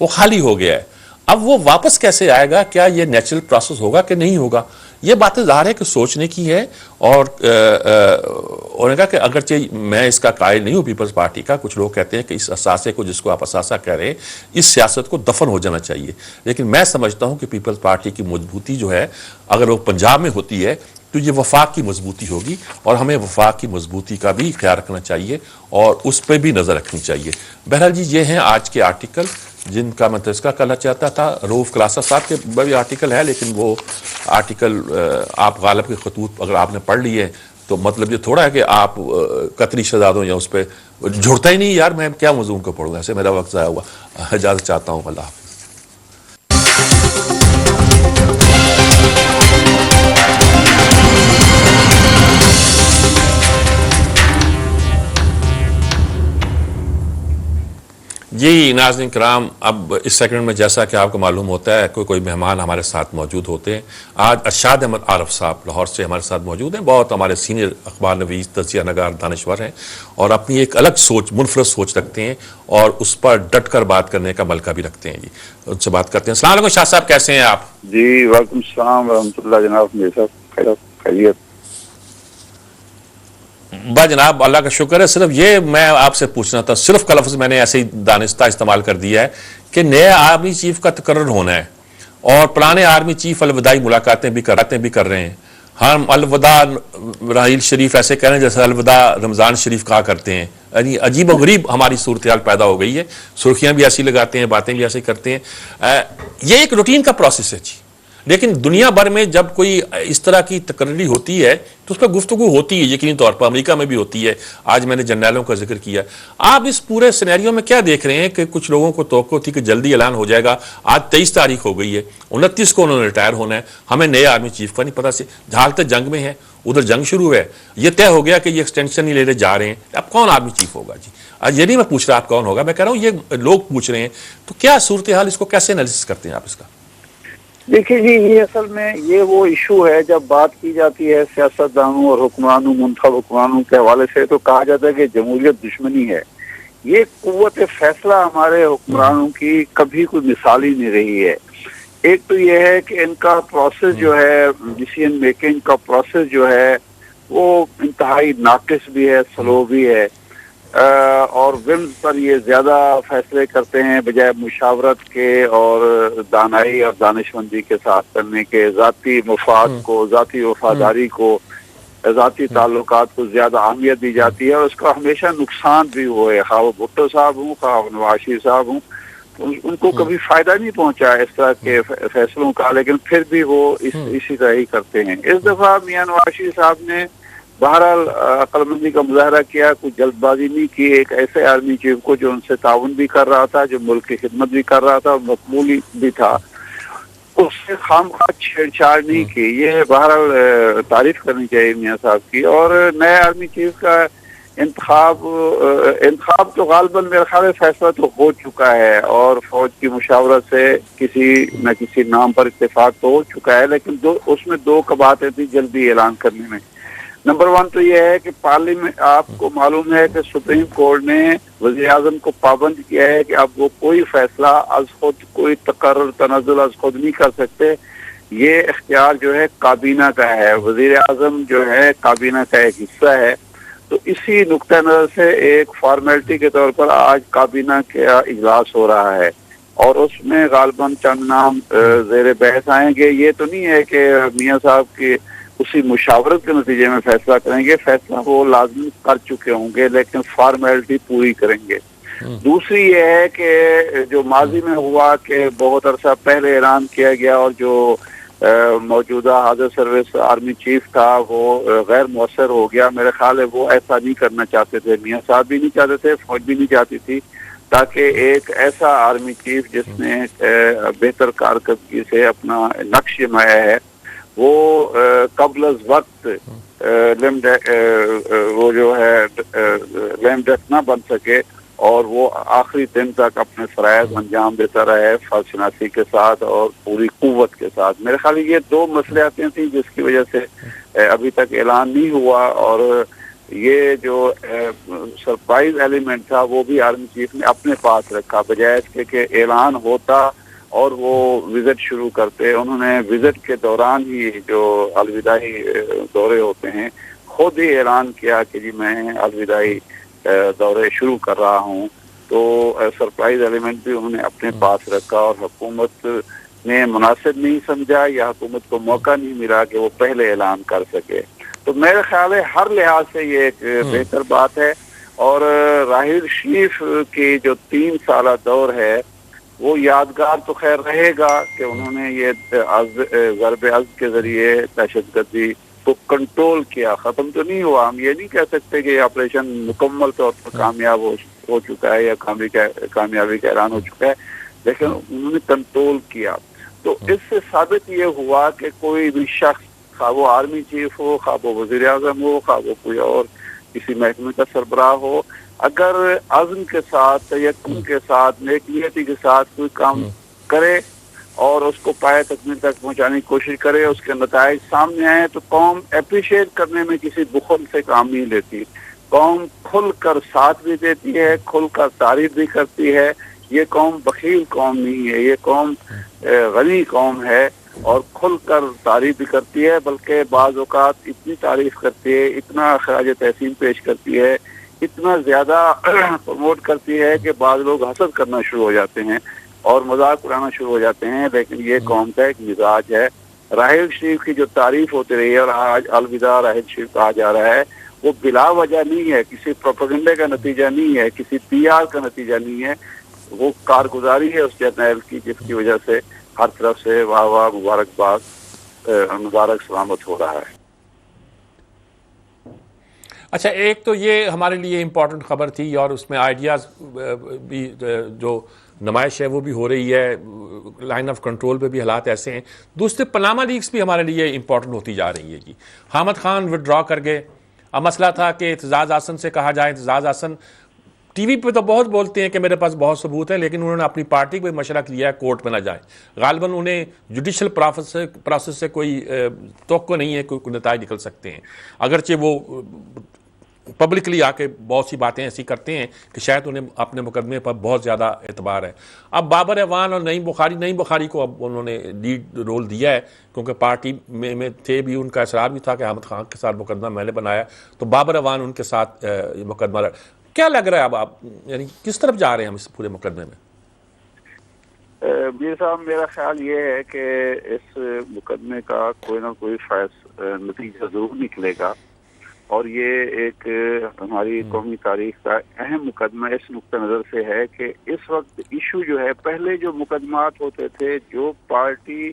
وہ خالی ہو گیا ہے. اب وہ واپس کیسے آئے گا؟ کیا یہ نیچرل پروسیس ہوگا کہ نہیں ہوگا؟ یہ باتیں ظاہر ہے کہ سوچنے کی ہے. اور انہوں نے کہا کہ اگرچہ میں اس کا قائل نہیں ہوں پیپلز پارٹی کا, کچھ لوگ کہتے ہیں کہ اس اثاثے کو, جس کو آپ اثاثہ کہہ رہے ہیں, اس سیاست کو دفن ہو جانا چاہیے. لیکن میں سمجھتا ہوں کہ پیپلز پارٹی کی مضبوطی جو ہے, اگر وہ پنجاب میں ہوتی ہے تو یہ وفاق کی مضبوطی ہوگی, اور ہمیں وفاق کی مضبوطی کا بھی خیال رکھنا چاہیے اور اس پہ بھی نظر رکھنی چاہیے. بہرحال جی, یہ ہیں آج کے آرٹیکل جن کا میں تذکرہ کرنا چاہتا تھا. روف کلاسا صاحب کے بھی آرٹیکل ہے, لیکن وہ آرٹیکل آپ غالب کے خطوط اگر آپ نے پڑھ لیے تو مطلب یہ تھوڑا ہے کہ آپ قطری شہزادوں یا اس پہ جھڑتا ہی نہیں. یار میں کیا موضوع کو پڑھوں گا, ایسے میرا وقت ضائع ہوا. اجازت چاہتا ہوں, اللہ حافظ. جی ناظرین کرام، اب اس سیگمنٹ میں جیسا کہ آپ کو معلوم ہوتا ہے کوئی مہمان ہمارے ساتھ موجود ہوتے ہیں. آج ارشاد احمد عارف صاحب لاہور سے ہمارے ساتھ موجود ہیں. بہت ہمارے سینئر اخبار نویس، تجزیہ نگار، دانشور ہیں اور اپنی ایک الگ سوچ، منفرد سوچ رکھتے ہیں اور اس پر ڈٹ کر بات کرنے کا ملکہ بھی رکھتے ہیں. جی ان سے بات کرتے ہیں. السلام علیکم شاہ صاحب، کیسے ہیں آپ؟ جی وعلیکم السلام ورحمۃ اللہ. جناب میرے صاحب خیریت؟ با جناب اللہ کا شکر ہے. صرف یہ میں آپ سے پوچھنا تھا، صرف کا لفظ میں نے ایسے ہی دانستہ استعمال کر دیا ہے کہ نئے آرمی چیف کا تقرر ہونا ہے اور پرانے آرمی چیف الوداعی ملاقاتیں بھی کر رہے ہیں. ہم الوداع راحیل شریف ایسے کہہ رہے ہیں جیسے الوداع رمضان شریف کہا کرتے ہیں. یعنی عجیب و غریب ہماری صورتحال پیدا ہو گئی ہے. سرخیاں بھی ایسی لگاتے ہیں، باتیں بھی ایسے کرتے ہیں. یہ ایک روٹین کا پروسیس ہے جی. لیکن دنیا بھر میں جب کوئی اس طرح کی تقرری ہوتی ہے تو اس پر گفتگو ہوتی ہے، یقینی طور پر امریکہ میں بھی ہوتی ہے. آج میں نے جنرلوں کا ذکر کیا. آپ اس پورے سینیریو میں کیا دیکھ رہے ہیں کہ کچھ لوگوں کو توقع تھی کہ جلدی اعلان ہو جائے گا، آج 23 تاریخ ہو گئی ہے، 29 کو انہوں نے ریٹائر ہونا ہے، ہمیں نئے آرمی چیف کا نہیں پتا. سے حالت جنگ میں ہے، ادھر جنگ شروع ہے، یہ طے ہو گیا کہ یہ ایکسٹینشن نہیں لینے جا رہے ہیں. اب کون آرمی چیف ہوگا جی؟ آج یہ نہیں میں پوچھ رہا آپ کون ہوگا، میں کہہ رہا ہوں یہ لوگ پوچھ رہے ہیں. تو کیا صورتحال، اس کو کیسے انالیسس کرتے ہیں آپ اس کا؟ دیکھیے جی، یہ اصل میں یہ وہ ایشو ہے جب بات کی جاتی ہے سیاستدانوں اور حکمرانوں، منتخب حکمرانوں کے حوالے سے، تو کہا جاتا ہے کہ جمہوریت دشمنی ہے. یہ قوت فیصلہ ہمارے حکمرانوں کی کبھی کوئی مثالی نہیں رہی ہے. ایک تو یہ ہے کہ ان کا پروسیس جو ہے، ڈیسیژن میکنگ کا پروسیس جو ہے، وہ انتہائی ناقص بھی ہے، سلو بھی ہے، اور ومز پر یہ زیادہ فیصلے کرتے ہیں بجائے مشاورت کے اور دانائی اور دانشمندی کے ساتھ کرنے کے. ذاتی مفاد کو، ذاتی وفاداری کو، ذاتی تعلقات کو زیادہ اہمیت دی جاتی ہے اور اس کا ہمیشہ نقصان بھی ہوئے. خواہ وہ بھٹو صاحب ہوں، خواہ وہ نواز شریف صاحب ہوں، ان کو کبھی فائدہ نہیں پہنچا اس طرح کے فیصلوں کا، لیکن پھر بھی وہ اسی طرح ہی کرتے ہیں. اس دفعہ میاں نواز شریف صاحب نے بہرحال عقل مندی کا مظاہرہ کیا، کوئی جلد بازی نہیں کی. ایک ایسے آرمی چیف کو جو ان سے تعاون بھی کر رہا تھا، جو ملک کی خدمت بھی کر رہا تھا، مقبول بھی تھا، اس سے خواہ چھیڑ چھاڑ نہیں کی. یہ بہرحال تعریف کرنی چاہیے میاں صاحب کی. اور نئے آرمی چیف کا انتخاب تو غالباً میرے خیال ہے فیصلہ تو ہو چکا ہے اور فوج کی مشاورت سے کسی نہ کسی نام پر اتفاق تو ہو چکا ہے، لیکن اس میں دو کباتیں تھیں جلدی اعلان کرنے میں. نمبر 1 تو یہ ہے کہ پارلیمنٹ، آپ کو معلوم ہے کہ سپریم کورٹ نے وزیر اعظم کو پابند کیا ہے کہ اب وہ کوئی فیصلہ از خود، کوئی تقرر تنزل از خود نہیں کر سکتے. یہ اختیار جو ہے کابینہ کا ہے. وزیر اعظم جو ہے کابینہ کا ایک حصہ ہے. تو اسی نقطہ نظر سے ایک فارمیلٹی کے طور پر آج کابینہ کا اجلاس ہو رہا ہے اور اس میں غالباً چند نام زیر بحث آئیں گے. یہ تو نہیں ہے کہ میاں صاحب کی اسی مشاورت کے نتیجے میں فیصلہ کریں گے، فیصلہ وہ لازمی کر چکے ہوں گے لیکن فارمیلٹی پوری کریں گے. دوسری یہ ہے کہ جو ماضی میں ہوا کہ بہت عرصہ پہلے اعلان کیا گیا اور جو موجودہ حاضر سروس آرمی چیف تھا وہ غیر مؤثر ہو گیا. میرے خیال ہے وہ ایسا نہیں کرنا چاہتے تھے، میاں صاحب بھی نہیں چاہتے تھے، فوج بھی نہیں چاہتی تھی، تاکہ ایک ایسا آرمی چیف جس نے بہتر کارکردگی سے اپنا نقش مایا ہے، وہ قبل از وقت وہ جو ہے لیم ڈیتھ نہ بن سکے اور وہ آخری دن تک اپنے فرائض انجام دیتا رہے فرض شناسی کے ساتھ اور پوری قوت کے ساتھ. میرے خیال یہ دو مصلحتیں تھیں جس کی وجہ سے ابھی تک اعلان نہیں ہوا. اور یہ جو سرپرائز ایلیمنٹ تھا وہ بھی آرمی چیف نے اپنے پاس رکھا، بجائے اس کے کہ اعلان ہوتا اور وہ وزٹ شروع کرتے. انہوں نے وزٹ کے دوران ہی جو الوداعی دورے ہوتے ہیں خود ہی اعلان کیا کہ جی میں الوداعی دورے شروع کر رہا ہوں. تو سرپرائز ایلیمنٹ بھی انہوں نے اپنے پاس رکھا اور حکومت نے مناسب نہیں سمجھا یا حکومت کو موقع نہیں ملا کہ وہ پہلے اعلان کر سکے. تو میرے خیال ہے ہر لحاظ سے یہ ایک بہتر بات ہے. اور راحیل شریف کی جو 3 سالہ دور ہے وہ یادگار تو خیر رہے گا کہ انہوں نے یہ ضرب عضب کے ذریعے دہشت گردی کو کنٹرول کیا. ختم تو نہیں ہوا، ہم یہ نہیں کہہ سکتے کہ یہ آپریشن مکمل طور پر کامیاب ہو چکا ہے یا کامیابی کا اعلان ہو چکا ہے، لیکن انہوں نے کنٹرول کیا. تو اس سے ثابت یہ ہوا کہ کوئی بھی شخص، خواہ وہ آرمی چیف ہو، خواہ وہ وزیر اعظم ہو، خواہ وہ کوئی اور کسی محکمے کا سربراہ ہو، اگر عزم کے ساتھ، تیقن کے ساتھ، نیک نیتی کے ساتھ کوئی کام کرے اور اس کو پائے تکمیل تک پہنچانے کی کوشش کرے، اس کے نتائج سامنے آئے، تو قوم اپریشیٹ کرنے میں کسی بخل سے کام نہیں لیتی. قوم کھل کر ساتھ بھی دیتی ہے، کھل کر تعریف بھی کرتی ہے. یہ قوم بخیل قوم نہیں ہے، یہ قوم غنی قوم ہے اور کھل کر تعریف بھی کرتی ہے، بلکہ بعض اوقات اتنی تعریف کرتی ہے، اتنا خراج تحسین پیش کرتی ہے، اتنا زیادہ پروموٹ کرتی ہے کہ بعض لوگ حسد کرنا شروع ہو جاتے ہیں اور مذاق اڑانا شروع ہو جاتے ہیں. لیکن یہ قوم کا ایک مزاج ہے. راحیل شریف کی جو تعریف ہوتی رہی ہے اور آج الوداع راحیل شریف کہا جا رہا ہے، وہ بلا وجہ نہیں ہے، کسی پروپیگنڈے کا نتیجہ نہیں ہے، کسی پی آر کا نتیجہ نہیں ہے. وہ کارگزاری ہے اس جرنیل کی، جس کی وجہ سے ہر طرف سے واہ واہ مبارک سلامت ہو رہا ہے. اچھا، ایک تو یہ ہمارے لیے امپورٹنٹ خبر تھی اور اس میں آئیڈیاز بھی جو نمائش ہے وہ بھی ہو رہی ہے، لائن آف کنٹرول پہ بھی حالات ایسے ہیں. دوسرے پاناما لیکس بھی ہمارے لیے امپورٹنٹ ہوتی جا رہی ہے. حامد خان وڈرا کر گئے. اب مسئلہ تھا کہ اعتزاز احسن سے کہا جائے. اعتزاز احسن ٹی وی پہ تو بہت بولتے ہیں کہ میرے پاس بہت ثبوت ہے، لیکن انہوں نے اپنی پارٹی کو مشورہ لیا ہے کورٹ میں نہ جائیں. غالباً انہیں جوڈیشل پروسیس سے کوئی توقع نہیں ہے کوئی نتائج نکل سکتے ہیں، اگرچہ وہ پبلکلی آ کے بہت سی باتیں ایسی کرتے ہیں کہ شاید انہیں اپنے مقدمے پر بہت زیادہ اعتبار ہے. اب بابر اعوان اور نعیم بخاری کو اب انہوں نے لیڈ رول دیا ہے، کیونکہ پارٹی میں تھے بھی، ان کا اصرار بھی تھا کہ حامد خان کے ساتھ مقدمہ میں نے بنایا، تو بابر اعوان ان کے ساتھ مقدمہ کیا لگ رہا ہے اب آپ یعنی کس طرف جا رہے ہیں ہم اس پورے مقدمے میں؟ میر صاحب، میرا خیال یہ ہے کہ اس مقدمے کا کوئی نہ کوئی نتیجہ ضرور نکلے گا، اور یہ ایک ہماری قومی تاریخ کا اہم مقدمہ اس نقطہ نظر سے ہے کہ اس وقت ایشو جو ہے، پہلے جو مقدمات ہوتے تھے، جو پارٹی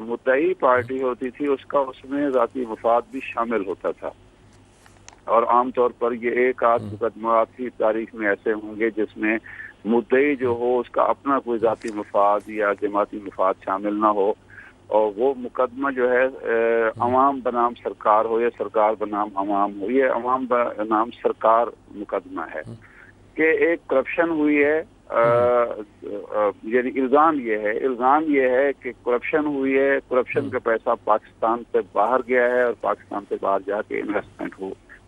مدعی پارٹی ہوتی تھی اس کا اس میں ذاتی مفاد بھی شامل ہوتا تھا، اور عام طور پر یہ ایک آدھ مقدمات ہی تاریخ میں ایسے ہوں گے جس میں مدعی جو ہو اس کا اپنا کوئی ذاتی مفاد یا جماعتی مفاد شامل نہ ہو، اور وہ مقدمہ جو ہے عوام بنام سرکار ہو یا سرکار بنام عوام ہو. یہ عوام بنام سرکار مقدمہ ہے کہ ایک کرپشن ہوئی ہے، یعنی الزام یہ ہے کہ کرپشن ہوئی ہے، کرپشن کا پیسہ پاکستان سے باہر گیا ہے اور پاکستان سے باہر جا کے انویسٹمنٹ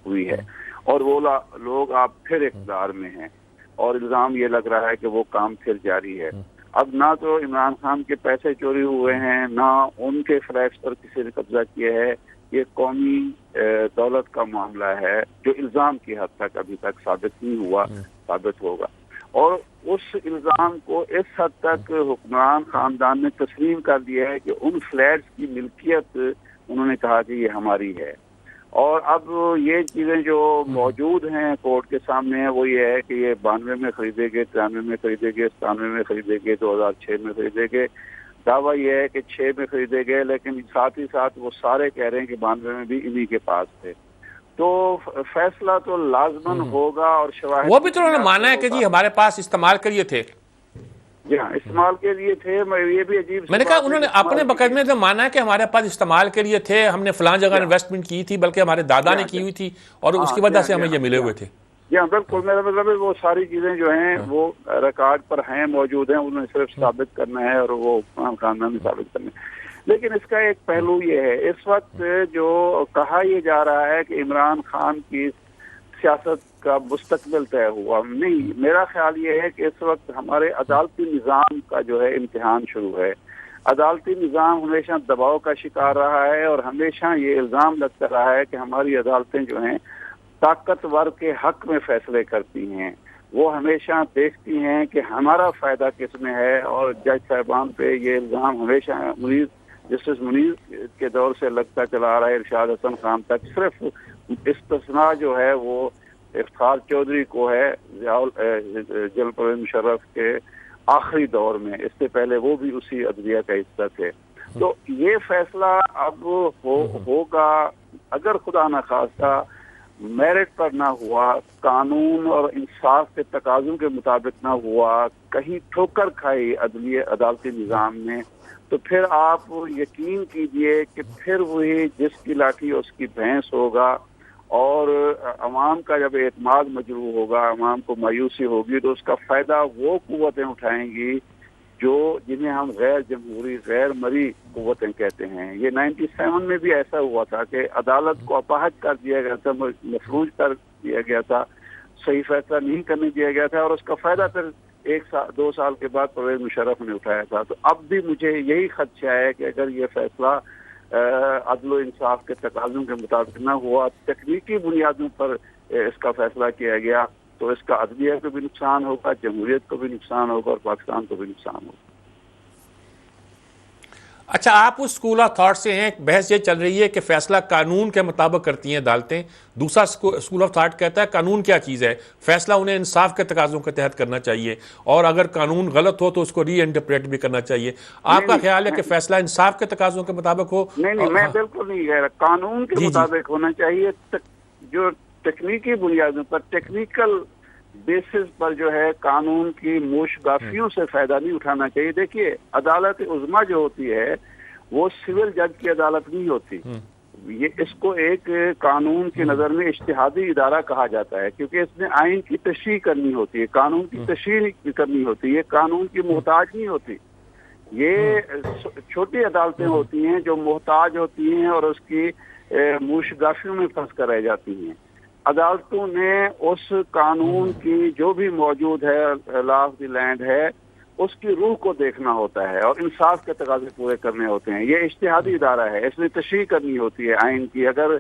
ہوئی ہے، اور وہ لوگ آپ پھر اقتدار میں ہیں، اور الزام یہ لگ رہا ہے کہ وہ کام پھر جاری ہے. اب نہ تو عمران خان کے پیسے چوری ہوئے ہیں، نہ ان کے فلیٹس پر کسی نے قبضہ کیا ہے. یہ قومی دولت کا معاملہ ہے جو الزام کی حد تک ابھی تک ثابت نہیں ہوا، ثابت ہوگا. اور اس الزام کو اس حد تک حکمران خاندان نے تسلیم کر دیا ہے کہ ان فلیٹس کی ملکیت انہوں نے کہا کہ یہ ہماری ہے. اور اب یہ چیزیں جو موجود ہیں کورٹ کے سامنے ہیں وہ یہ ہے کہ یہ 92 میں خریدے گئے، 93 میں خریدے گئے، 97 میں خریدے گئے، 2006 میں خریدے گئے. دعویٰ یہ ہے کہ 6 میں خریدے گئے، لیکن ساتھ ہی ساتھ وہ سارے کہہ رہے ہیں کہ 92 میں بھی انہی کے پاس تھے. تو فیصلہ تو لازماً ہوگا، اور شواہد وہ بھی تو انہوں نے مانا ہے کہ جی ہمارے پاس استعمال کے لیے تھے. جی ہاں، استعمال کے لیے تھے. یہ بھی عجیب، میں نے کہا انہوں نے اپنے مقدمے سے مانا ہے کہ ہمارے پاس استعمال کے لیے تھے، ہم نے فلاں جگہ انویسٹمنٹ کی تھی، بلکہ ہمارے دادا نے کی ہوئی تھی اور اس کی وجہ سے ہمیں یہ ملے ہوئے تھے. جی ہاں بالکل. میرا مطلب ہے وہ ساری چیزیں جو ہیں وہ ریکارڈ پر ہیں، موجود ہیں، انہوں نے صرف ثابت کرنا ہے اور وہ خاندان نے ثابت کرنا ہے. لیکن اس کا ایک پہلو یہ ہے، اس وقت جو کہا یہ جا رہا ہے کہ عمران خان کی سیاست کا مستقبل طے ہوا، نہیں. میرا خیال یہ ہے کہ اس وقت ہمارے عدالتی نظام کا جو ہے امتحان شروع ہے. عدالتی نظام ہمیشہ دباؤ کا شکار رہا ہے، اور ہمیشہ یہ الزام لگتا رہا ہے کہ ہماری عدالتیں جو ہیں طاقتور کے حق میں فیصلے کرتی ہیں. وہ ہمیشہ دیکھتی ہیں کہ ہمارا فائدہ کس میں ہے، اور جج صاحبان پہ یہ الزام ہمیشہ جسٹس منیر کے دور سے لگتا چلا رہا ہے، ارشاد حسن خان تک. صرف استثناء جو ہے وہ افتخار چودھری کو ہے جنرل پرویز مشرف کے آخری دور میں. اس سے پہلے وہ بھی اسی عدلیہ کا حصہ تھے. تو یہ فیصلہ اب ہوگا، اگر خدا نخواستہ میرٹ پر نہ ہوا، قانون اور انصاف کے تقاضوں کے مطابق نہ ہوا، کہیں ٹھوکر کھائی عدالتی نظام نے، تو پھر آپ یقین کیجئے کہ پھر وہی جس کی لاٹھی اس کی بھینس ہوگا، اور عوام کا جب اعتماد مجروح ہوگا، عوام کو مایوسی ہوگی، تو اس کا فائدہ وہ قوتیں اٹھائیں گی جنہیں ہم غیر جمہوری، غیر مری قوتیں کہتے ہیں۔ یہ 97 میں بھی ایسا ہوا تھا کہ عدالت کو اپاہج کر دیا گیا تھا، مفلوج کر دیا گیا تھا، صحیح فیصلہ نہیں کرنے دیا گیا تھا، اور اس کا فائدہ پھر 2 سال کے بعد پرویز مشرف نے اٹھایا تھا۔ تو اب بھی مجھے یہی خدشہ ہے کہ اگر یہ فیصلہ عدل و انصاف کے تقاضوں کے مطابق نہ ہوا، تکنیکی بنیادوں پر اس کا فیصلہ کیا گیا، تو اس کا عدلیہ کو بھی نقصان ہوگا، جمہوریت کو بھی نقصان ہوگا، اور پاکستان کو بھی نقصان ہوگا۔ اچھا، آپ اس اسکول آف تھاٹ سے ہیں، بحث یہ چل رہی ہے کہ فیصلہ قانون کے مطابق کرتی ہیں عدالتیں، دوسرا اسکول آف تھاٹ کہتا ہے قانون کیا چیز ہے، فیصلہ انہیں انصاف کے تقاضوں کے تحت کرنا چاہیے، اور اگر قانون غلط ہو تو اس کو ری انٹرپریٹ بھی کرنا چاہیے۔ آپ کا خیال ہے کہ فیصلہ انصاف کے تقاضوں کے مطابق ہو؟ نہیں، میں بالکل نہیں کہہ رہا، قانون کے مطابق ہونا چاہیے، جو تکنیکی بنیادوں پر، ٹیکنیکل بیسس پر جو ہے قانون کی موش گافیوں سے فائدہ نہیں اٹھانا چاہیے۔ دیکھیے، عدالت عظمیٰ جو ہوتی ہے وہ سول جج کی عدالت نہیں ہوتی، اس کو ایک قانون کی نظر میں اجتہادی ادارہ کہا جاتا ہے، کیونکہ اس نے آئین کی تشریح کرنی ہوتی ہے، قانون کی تشریح کرنی ہوتی ہے، یہ قانون کی محتاج نہیں ہوتی۔ یہ چھوٹی عدالتیں ہوتی ہیں جو محتاج ہوتی ہیں اور اس کی موش گافیوں میں پھنس کر رہ جاتی ہیں۔ عدالتوں نے اس قانون کی جو بھی موجود ہے، لا آف دی لینڈ ہے، اس کی روح کو دیکھنا ہوتا ہے اور انصاف کے تقاضے پورے کرنے ہوتے ہیں۔ یہ اجتہادی ادارہ ہے، اس نے تشریح کرنی ہوتی ہے آئین کی۔ اگر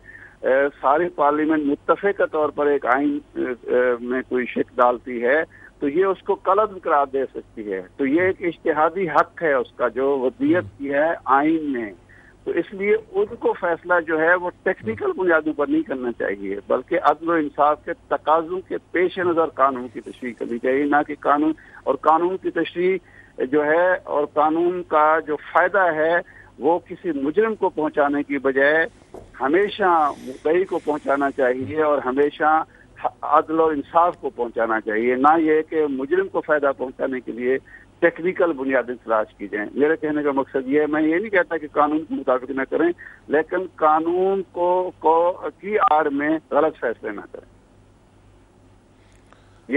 ساری پارلیمنٹ متفقہ طور پر ایک آئین میں کوئی شک ڈالتی ہے تو یہ اس کو کلعدم قرار دے سکتی ہے، تو یہ ایک اجتہادی حق ہے اس کا جو وضعیت کی ہے آئین میں۔ تو اس لیے ان کو فیصلہ جو ہے وہ ٹیکنیکل بنیادوں پر نہیں کرنا چاہیے، بلکہ عدل و انصاف کے تقاضوں کے پیش نظر قانون کی تشریح کرنی چاہیے، نہ کہ قانون کی تشریح جو ہے اور قانون کا جو فائدہ ہے وہ کسی مجرم کو پہنچانے کی بجائے ہمیشہ مدعی کو پہنچانا چاہیے اور ہمیشہ عدل و انصاف کو پہنچانا چاہیے، نہ یہ کہ مجرم کو فائدہ پہنچانے کے لیے ٹیکنیکل بنیادیں تلاش کی جائیں۔ میرے کہنے کا مقصد یہ ہے، میں یہ نہیں کہتا کہ قانون کے مطابق نہ کریں، لیکن قانون کی آڑ میں غلط فیصلے نہ کریں،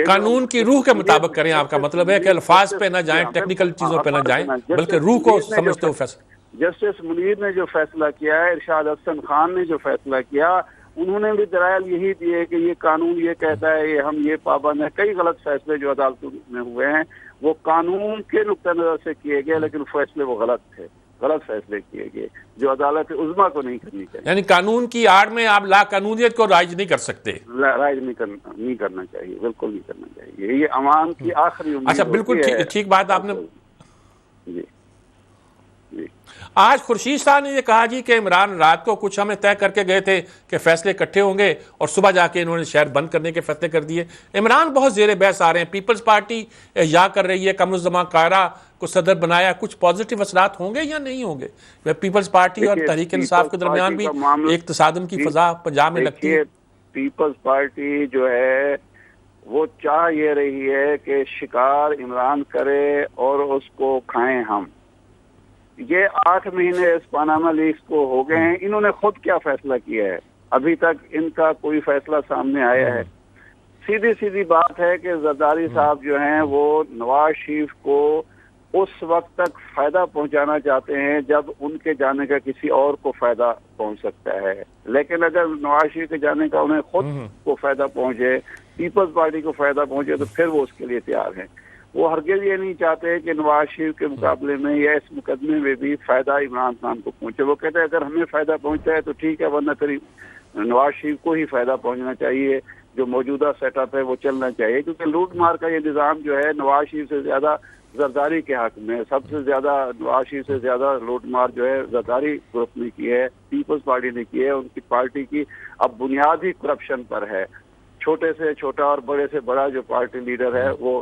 قانون کی روح کے مطابق کریں۔ آپ کا مطلب ہے کہ الفاظ پہ نہ جائیں، ٹیکنیکل چیزوں پہ نہ جائیں، بلکہ روح کو سمجھتے ہوئے فیصلہ۔ جسٹس منیر نے جو فیصلہ کیا ہے، ارشاد احسن خان نے جو فیصلہ کیا، انہوں نے بھی دلائل یہی دیے کہ یہ قانون یہ کہتا ہے، ہم یہ پابند ہیں۔ کئی غلط فیصلے جو عدالتوں میں ہوئے ہیں وہ قانون کے نقطہ نظر سے کیے گئے، لیکن فیصلے وہ غلط تھے، غلط فیصلے کیے گئے جو عدالت عظمیٰ کو نہیں کرنی چاہیے۔ یعنی قانون کی آڑ میں آپ لا قانونیت کو رائج نہیں کر سکتے؟ رائج نہیں کرنا چاہیے، بالکل نہیں کرنا چاہیے، یہ عوام کی آخری امید اچھا، بالکل ٹھیک بات آپ نے۔ جی جی، آج خورشید صاحب نے یہ کہا جی کہ عمران رات کو کچھ ہمیں طے کر کے گئے تھے کہ فیصلے اکٹھے ہوں گے، اور صبح جا کے انہوں نے شہر بند کرنے کے فیصلے کر دیے۔ عمران بہت زیر بحث آ رہے ہیں، پیپلز پارٹی یا کر رہی ہے قمر الزمان قاہرہ کو صدر بنایا، کچھ پازیٹیو اثرات ہوں گے یا نہیں ہوں گے؟ پیپلز پارٹی اور تحریک انصاف کے درمیان بھی ایک تصادم کی فضا پنجاب میں لگتی ہے۔ پیپلز پارٹی جو ہے وہ چاہ یہ رہی ہے کہ شکار عمران کرے اور اس کو کھائیں ہم۔ یہ 8 مہینے اس پاناما لیکس کو ہو گئے ہیں، انہوں نے خود کیا فیصلہ کیا ہے؟ ابھی تک ان کا کوئی فیصلہ سامنے آیا ہے؟ سیدھی بات ہے کہ زرداری صاحب جو ہیں وہ نواز شریف کو اس وقت تک فائدہ پہنچانا چاہتے ہیں جب ان کے جانے کا کسی اور کو فائدہ پہنچ سکتا ہے، لیکن اگر نواز شریف کے جانے کا انہیں خود کو فائدہ پہنچے، پیپلز پارٹی کو فائدہ پہنچے، تو پھر وہ اس کے لیے تیار ہیں۔ وہ ہرگز یہ نہیں چاہتے کہ نواز شریف کے مقابلے میں یا اس مقدمے میں بھی فائدہ عمران خان کو پہنچے۔ وہ کہتے ہیں اگر ہمیں فائدہ پہنچتا ہے تو ٹھیک ہے، ورنہ پھر نواز شریف کو ہی فائدہ پہنچنا چاہیے، جو موجودہ سیٹ اپ ہے وہ چلنا چاہیے، کیونکہ لوٹ مار کا یہ نظام جو ہے نواز شریف سے زیادہ زرداری کے حق میں، سب سے زیادہ نواز شریف سے زیادہ لوٹ مار جو ہے زرداری گروپ نے کی ہے، پیپلز پارٹی نے کی ہے۔ ان کی پارٹی کی اب بنیاد ہی کرپشن پر ہے، چھوٹے سے چھوٹا اور بڑے سے بڑا جو پارٹی لیڈر ہے وہ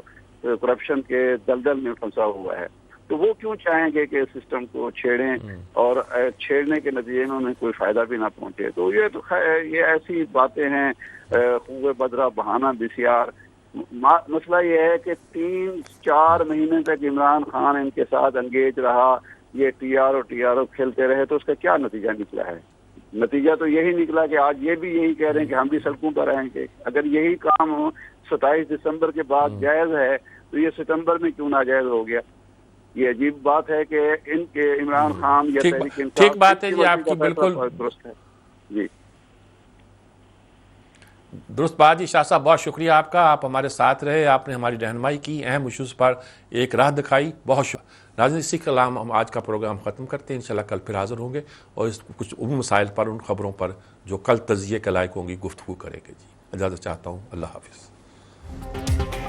کرپشن کے دلدل میں پھنسا ہوا ہے۔ تو وہ کیوں چاہیں گے کہ سسٹم کو چھیڑیں اور چھیڑنے کے نتیجے میں انہیں کوئی فائدہ بھی نہ پہنچے؟ تو یہ ایسی باتیں ہیں، خوب بدرہ بہانہ بسیار۔ مسئلہ یہ ہے کہ 3-4 مہینے تک عمران خان ان کے ساتھ انگیج رہا، یہ ٹی آر او کھیلتے رہے، تو اس کا کیا نتیجہ نکلا ہے؟ نتیجہ تو یہی نکلا کہ آج یہ بھی یہی کہہ رہے ہیں کہ ہم بھی سڑکوں پر رہیں گے. اگر یہی کام 27 دسمبر کے بعد جائز ہے تو یہ ستمبر میں کیوں ناجائز ہو گیا؟ یہ عجیب بات ہے کہ ان کے عمران خان یا تحریک انصاف ٹھیک بات ہے جی آپ کی، بالکل درست ہے جی. درست بات جی. شاہ صاحب بہت شکریہ آپ کا، آپ ہمارے ساتھ رہے، آپ نے ہماری رہنمائی کی، اہم ایشوز پر ایک راہ دکھائی. بہت شکریہ. ناظرین اسی کے کلام ہم آج کا پروگرام ختم کرتے ہیں. انشاءاللہ کل پھر حاضر ہوں گے اور اس کچھ عمومی مسائل پر، ان خبروں پر جو کل تجزیے کے لائق ہوں گی گفتگو کریں گے. جی اجازت چاہتا ہوں. اللہ حافظ.